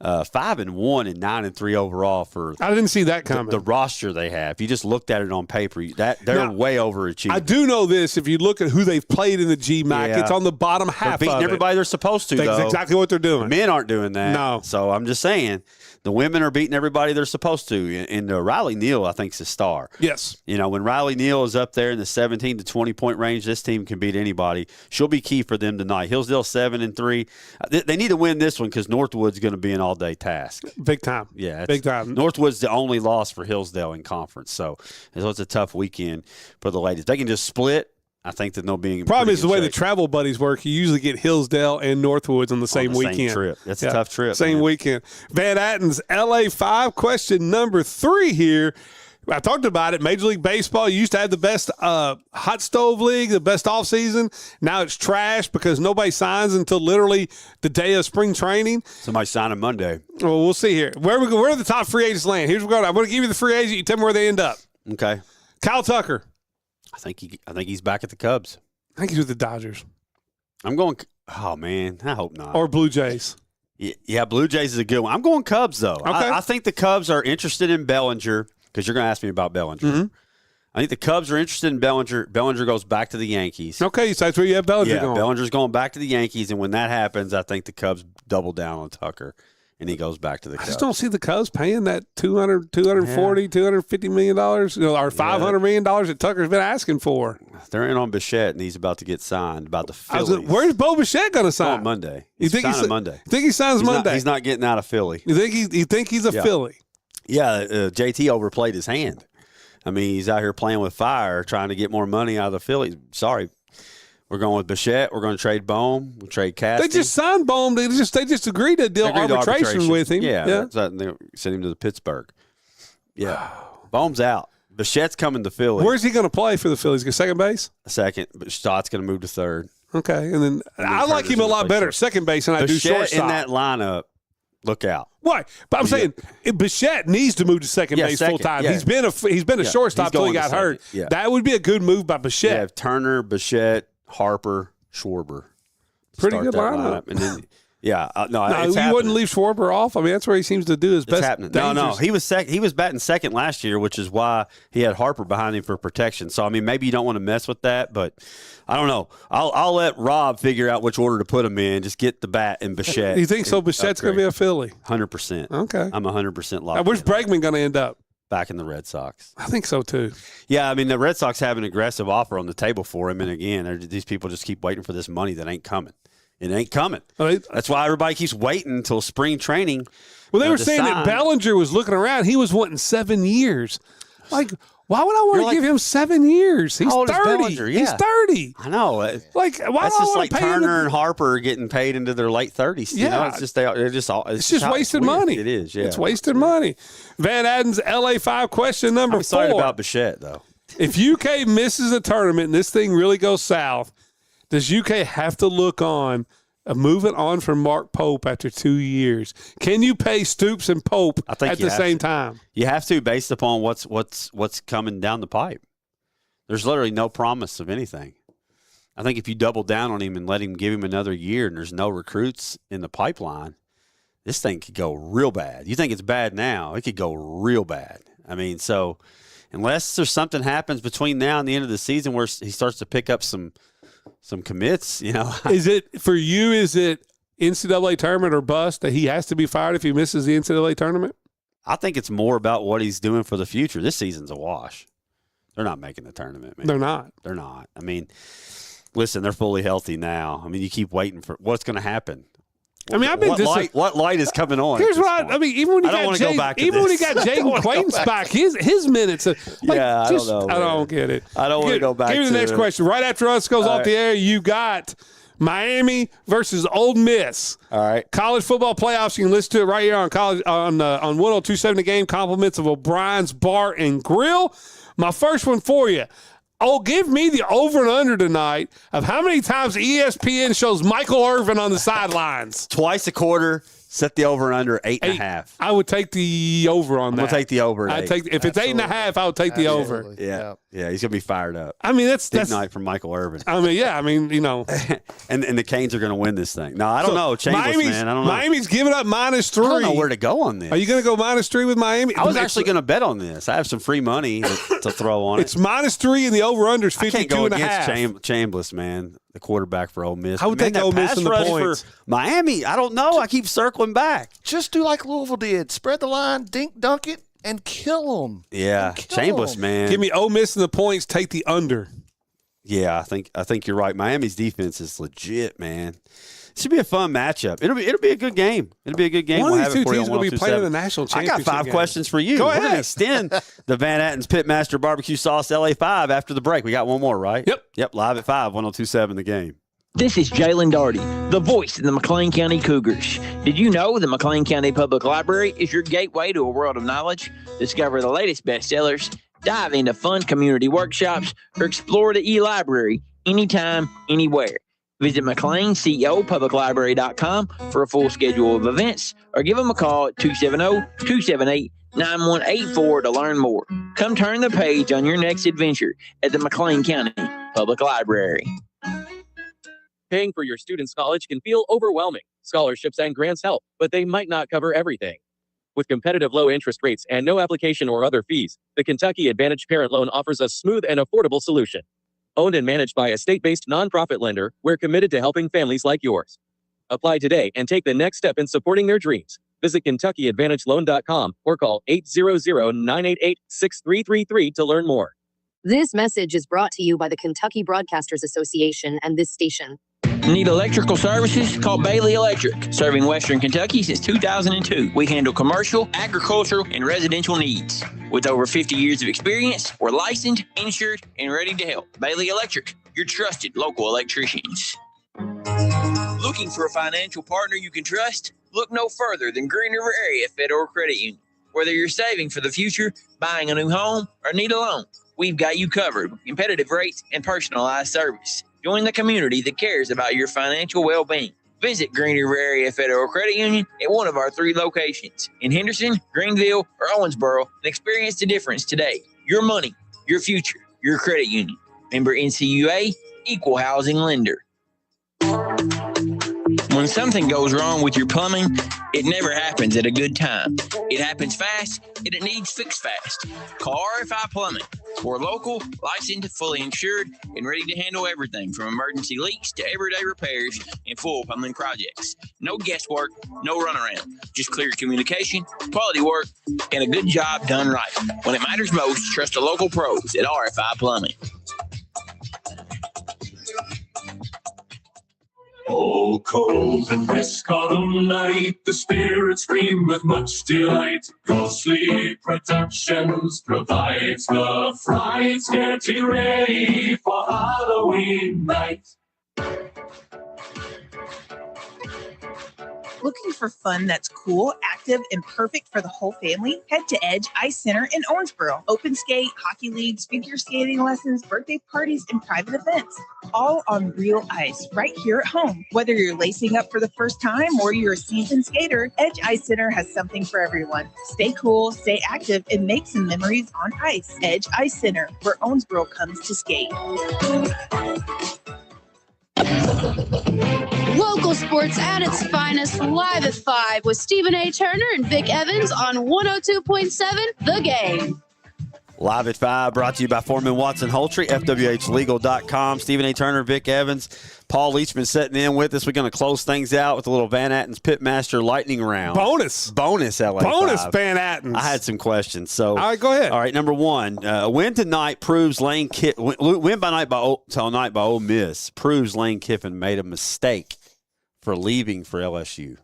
5-1 and 9-3 overall for. I didn't see that coming. The roster they have. If you just looked at it on paper, they're way overachieving. I do know this. If you look at who they've played in the GMAC, it's on the bottom half. They're beating everybody they're supposed to. That's exactly what they're doing. The men aren't doing that. No. So I'm just saying. The women are beating everybody they're supposed to. And Riley Neal, I think, is a star. Yes. When Riley Neal is up there in the 17 to 20-point range, this team can beat anybody. She'll be key for them tonight. Hillsdale 7-3. They need to win this one because Northwood's going to be an all-day task. Big time. Yeah. Big time. Northwood's the only loss for Hillsdale in conference. So it's a tough weekend for the ladies. They can just split. I think that they'll be in problem is the way shape. the travel buddies work. You usually get Hillsdale and Northwoods on the same weekend. Same trip. That's a tough trip. Same weekend. Van Atten's LA5. Question number 3 here. I talked about it. Major League Baseball used to have the best hot stove league, the best offseason. Now it's trash because nobody signs until literally the day of spring training. Somebody signing Monday. Well, we'll see here. Where are the top free agents land? Here's what we're going. I'm going to give you the free agent. You tell me where they end up. Okay. Kyle Tucker. I think he's back at the Cubs. I think he's with the Dodgers. I'm going. Oh man, I hope not. Or Blue Jays. Yeah, Blue Jays is a good one. I'm going Cubs though. Okay. I think the Cubs are interested in Bellinger because you're going to ask me about Bellinger. Mm-hmm. I think the Cubs are interested in Bellinger. Bellinger goes back to the Yankees. Okay, so that's where you have Bellinger going. Bellinger's going back to the Yankees, and when that happens, I think the Cubs double down on Tucker. And he goes back to the Cubs. I just don't see the Cubs paying that $240, $250 million, or $500 million that Tucker's been asking for. They're in on Bichette, and he's about to get signed. About the Phillies. Where's Bo Bichette going to sign? On Monday. You think he's Monday? You think he signs Monday? He's not getting out of Philly. You think he's a Philly? Yeah, JT overplayed his hand. I mean, he's out here playing with fire, trying to get more money out of the Phillies. Sorry. We're going with Bichette. We're going to trade Bohm. We'll trade Cassie. They just signed Bohm. They just agreed to deal arbitration with him. Yeah. They sent him to the Pittsburgh. Yeah. Bohm's out. Bichette's coming to Philly. Where's he going to play for the Phillies? Second base? Second, but Stott's going to move to third. Okay, and then I like him a lot better at second base than I do shortstop. In that lineup, look out. Why? But I'm saying Bichette needs to move to second base full time. Yeah. He's been a shortstop until he got hurt. Yeah. That would be a good move by Bichette. You have Turner, Bichette, Harper, Schwarber. Pretty good lineup. And then, no, you wouldn't leave Schwarber off. I mean, that's where he seems to do his best. Happening. No, he was batting second last year, which is why he had Harper behind him for protection. So I mean, maybe you don't want to mess with that, but I don't know. I'll let Rob figure out which order to put him in. Just get the bat and Bichette. You think so? Bichette's going to be a Philly? 100%. Okay, I'm 100% locked. Now, where's Bregman going to end up? Back in the Red Sox. I think so too. Yeah, I mean the Red Sox have an aggressive offer on the table for him, and again, these people just keep waiting for this money that ain't coming. It ain't coming. That's why everybody keeps waiting until spring training. Well, they were saying that Bellinger was looking around. He was wanting 7 years. Like, why would I want to give him 7 years? He's 30. Yeah. He's 30. I know. Like, why that's just like Turner and Harper getting paid into their late 30s. Yeah. You know, it's just it's just wasted money. It is. Yeah, it's wasted money. Van Adden's LA5 question number 4. I'm sorry about Bichette though. If UK misses a tournament and this thing really goes south, does UK have to look on? Moving on from Mark Pope after 2 years. Can you pay Stoops and Pope at the same time? You have to, based upon what's coming down the pipe. There's literally no promise of anything. I think if you double down on him and let him give him another year and there's no recruits in the pipeline, this thing could go real bad. You think it's bad now, it could go real bad. I mean, so unless there's something happens between now and the end of the season where he starts to pick up some commits, you know. Is it for you? Is it NCAA tournament or bust that he has to be fired if he misses the NCAA tournament? I think it's more about what he's doing for the future. This season's a wash. They're not making the tournament, man. They're not. They're not. I mean, listen, they're fully healthy now. I mean, you keep waiting for what's going to happen. I mean, I've been what light is coming on? Here's what I mean. Even when he got Jaden Quaintance back, his minutes. I don't know. I don't get it. I don't want to go back. Give me the next question. Right after us goes off the air, you got Miami versus Ole Miss. All right. College football playoffs. You can listen to it right here on 102.7 The Game. Compliments of O'Brien's Bar and Grill. My first one for you. Oh, give me the over and under tonight of how many times ESPN shows Michael Irvin on the sidelines. Twice a quarter. Set the over and under 8.5. I would take the over on that. I'm gonna take the over. If it's 8.5, I would take the over. Yeah, he's gonna be fired up. I mean, that's night from Michael Irvin. I mean, you know, and the Canes are gonna win this thing. No, I don't know. Chambliss, man, I don't know. Miami's giving up -3. I don't know where to go on this. Are you gonna go -3 with Miami? I was actually gonna bet on this. I have some free money to throw on it. It's -3 and the over under is 52.5. I can't go against Chambliss, man. The quarterback for Ole Miss. I would take Ole Miss in the points. For Miami, I don't know. I keep circling back. Just do like Louisville did. Spread the line, dunk it, and kill them. Yeah, Chambliss, man. Give me Ole Miss in the points. Take the under. Yeah, I think you're right. Miami's defense is legit, man. It should be a fun matchup. It'll be a good game. It'll be a good game. One of these two teams will be playing in the national championship. I got 5 questions for you. Go ahead. We're going to extend the Van Atten's Pitmaster Barbecue Sauce LA5 after the break. We got one more, right? Yep. Live at 5, 102.7 The Game. This is Jalen Darty, the voice of the McLean County Cougars. Did you know the McLean County Public Library is your gateway to a world of knowledge? Discover the latest bestsellers, dive into fun community workshops, or explore the e-library anytime, anywhere. Visit McLeanCEOPublicLibrary.com for a full schedule of events, or give them a call at 270-278-9184 to learn more. Come turn the page on your next adventure at the McLean County Public Library. Paying for your student's college can feel overwhelming. Scholarships and grants help, but they might not cover everything. With competitive low interest rates and no application or other fees, the Kentucky Advantage Parent Loan offers a smooth and affordable solution. Owned and managed by a state-based nonprofit lender, we're committed to helping families like yours. Apply today and take the next step in supporting their dreams. Visit KentuckyAdvantageLoan.com or call 800-988-6333 to learn more. This message is brought to you by the Kentucky Broadcasters Association and this station. Need electrical services? Call Bailey Electric. Serving Western Kentucky since 2002. We handle commercial, agricultural, and residential needs. With over 50 years of experience, we're licensed, insured, and ready to help. Bailey Electric, your trusted local electricians. Looking for a financial partner you can trust? Look no further than Green River Area Federal Credit Union. Whether you're saving for the future, buying a new home, or need a loan, we've got you covered with competitive rates and personalized service. Join the community that cares about your financial well-being. Visit Green River Area Federal Credit Union at one of our 3 locations in Henderson, Greenville, or Owensboro and experience the difference today. Your money, your future, your credit union. Member NCUA, Equal Housing Lender. When something goes wrong with your plumbing, it never happens at a good time. It happens fast, and it needs fixed fast. Call RFI Plumbing. We're local, licensed, fully insured, and ready to handle everything from emergency leaks to everyday repairs and full plumbing projects. No guesswork, no runaround. Just clear communication, quality work, and a good job done right. When it matters most, trust the local pros at RFI Plumbing. Oh, cold and brisk autumn night, the spirits scream with much delight. Ghostly Productions provides the frights, getting ready for Halloween night. Looking for fun that's cool, active, and perfect for the whole family? Head to Edge Ice Center in Owensboro. Open skate, hockey leagues, figure skating lessons, birthday parties, and private events. All on real ice, right here at home. Whether you're lacing up for the first time or you're a seasoned skater, Edge Ice Center has something for everyone. Stay cool, stay active, and make some memories on ice. Edge Ice Center, where Owensboro comes to skate. Local sports at its finest, live at 5 with Stephen A. Turner and Vic Evans on 102.7 The Game. Live at 5, brought to you by Foreman Watson Holtry, FWHlegal.com. Stephen A. Turner, Vic Evans, Paul Leachman sitting in with us. We're going to close things out with a little Van Atten's Pitmaster lightning round. Bonus LA. Bonus 5. Van Atten's. I had some questions. So, all right, go ahead. All right, number one, win tonight proves win by night by Ole Miss proves Lane Kiffin made a mistake for leaving for LSU.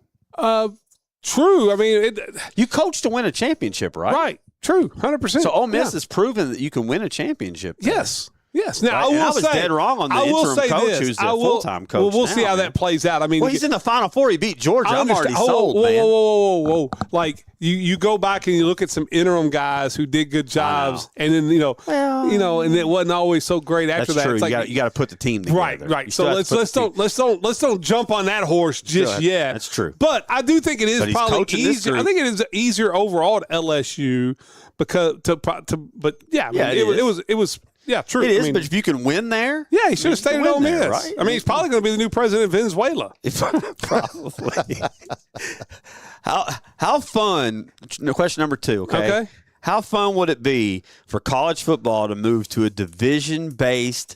True. I mean, you coached to win a championship, right? Right. True. 100%. So Ole Miss has proven that you can win a championship. Yes. Yes. Now, right? I was dead wrong on the interim coach who's the full-time coach. Well, we'll see how that plays out. I mean, he's in the Final Four. He beat Georgia. I'm already sold, man. Whoa. Like, you go back and you look at some interim guys who did good jobs, and then, and it wasn't always so great after that. True. It's like, you got to put the team together. Right. So let's don't jump on that horse just yet. That's true. But I do think it is probably easier. I think it is easier overall at LSU because it was. Yeah, true. It is, but if you can win there, yeah, he should have stayed at Ole Miss. Right? I mean, he's probably going to be the new president of Venezuela. Probably. How fun? Question number 2. Okay. How fun would it be for college football to move to a division-based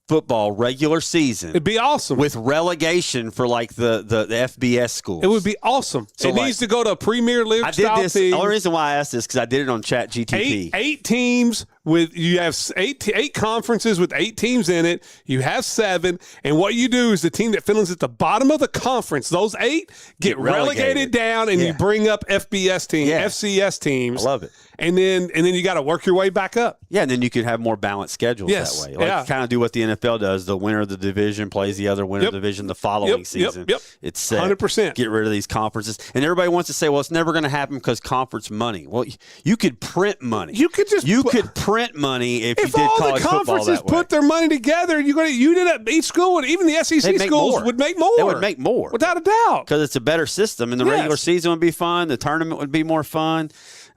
football regular season? It'd be awesome with relegation for like the FBS schools. It would be awesome. So it needs to go to a Premier League style team. The only reason why I asked this because I did it on Chat GTP. Eight teams with you have eight conferences with 8 teams in it. You have 7, and what you do is the team that finishes at the bottom of the conference, those 8 get relegated down, and you bring up FCS teams. I love it. And then you got to work your way back up. Yeah, and then you could have more balanced schedules that way. Kind of do what the NFL does. The winner of the division plays the other winner of the division the following season. It's set. 100%. Get rid of these conferences. And everybody wants to say, well, it's never going to happen because conference money. Well, you could print money. You could print money if you did college football that way. If all the conferences put their money together, you did it. Each school, and even the SEC schools would make more. They would make more. Without a doubt. Because it's a better system, and the regular season would be fun. The tournament would be more fun.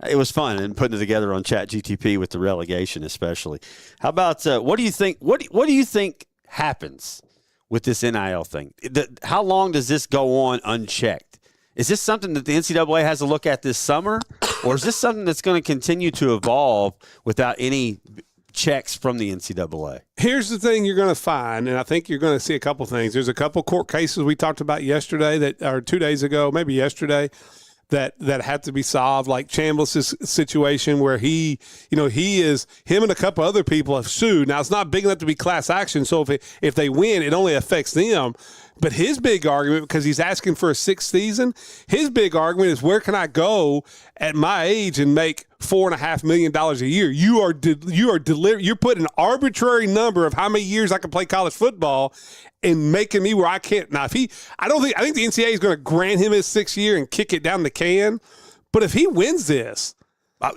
It was fun and putting it together on Chat GTP with the relegation, especially. How about what do you think? What do you think happens with this NIL thing? How long does this go on unchecked? Is this something that the NCAA has to look at this summer, or is this something that's going to continue to evolve without any checks from the NCAA? Here's the thing you're going to find, and I think you're going to see a couple things. There's a couple court cases we talked about yesterday or 2 days ago, maybe yesterday, that have to be solved, like Chambliss' situation where him and a couple other people have sued. Now, it's not big enough to be class action, so if they win, it only affects them. But his big argument, because he's asking for a 6th season, his big argument is, where can I go at my age and make $4.5 million a year? You're putting an arbitrary number of how many years I can play college football and making me where I can't. Now, I think the NCAA is going to grant him his 6th year and kick it down the can. But if he wins this,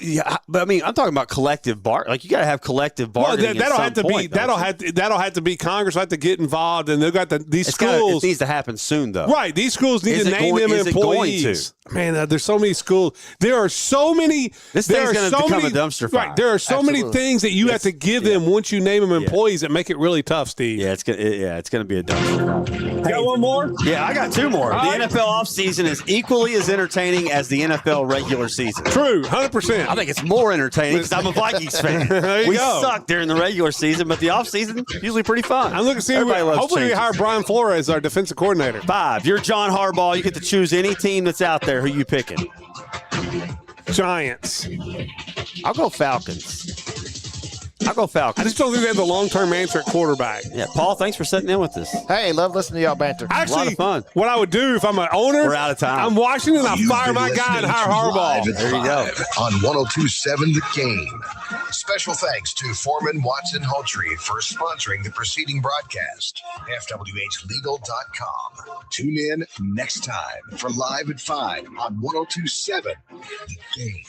yeah, but I mean, I'm talking about collective like you got to have collective bargaining. That'll have to be Congress will have to get involved, and they've got these schools. It needs to happen soon, though. Right, these schools need to name them employees. Man, there's so many schools. There are so many. This thing's going to become a dumpster fire. Right, there are so many things that you have to give them once you name them employees that make it really tough, Steve. Yeah, it's going to be a dumpster fire. Got one more? Yeah, I got two more. The NFL offseason is equally as entertaining as the NFL regular season. True, 100%. I think it's more entertaining because I'm a Vikings fan. We suck during the regular season, but the offseason usually pretty fun. I'm looking to see. Hopefully, we hire Brian Flores as our defensive coordinator. 5. You're John Harbaugh. You get to choose any team that's out there. Who you picking? Giants. I'll go Falcons. I just don't think they have the long-term answer at quarterback. Yeah, Paul, thanks for sitting in with us. Hey, love listening to y'all banter. Actually, a lot of fun. What I would do if I'm an owner, we're out of time. I'm Washington, I fire my guy and hire Harbaugh. There you go. On 102.7 The Game. Special thanks to Foreman Watson Hultree for sponsoring the preceding broadcast. FWHlegal.com. Tune in next time for Live at 5 on 102.7 The Game.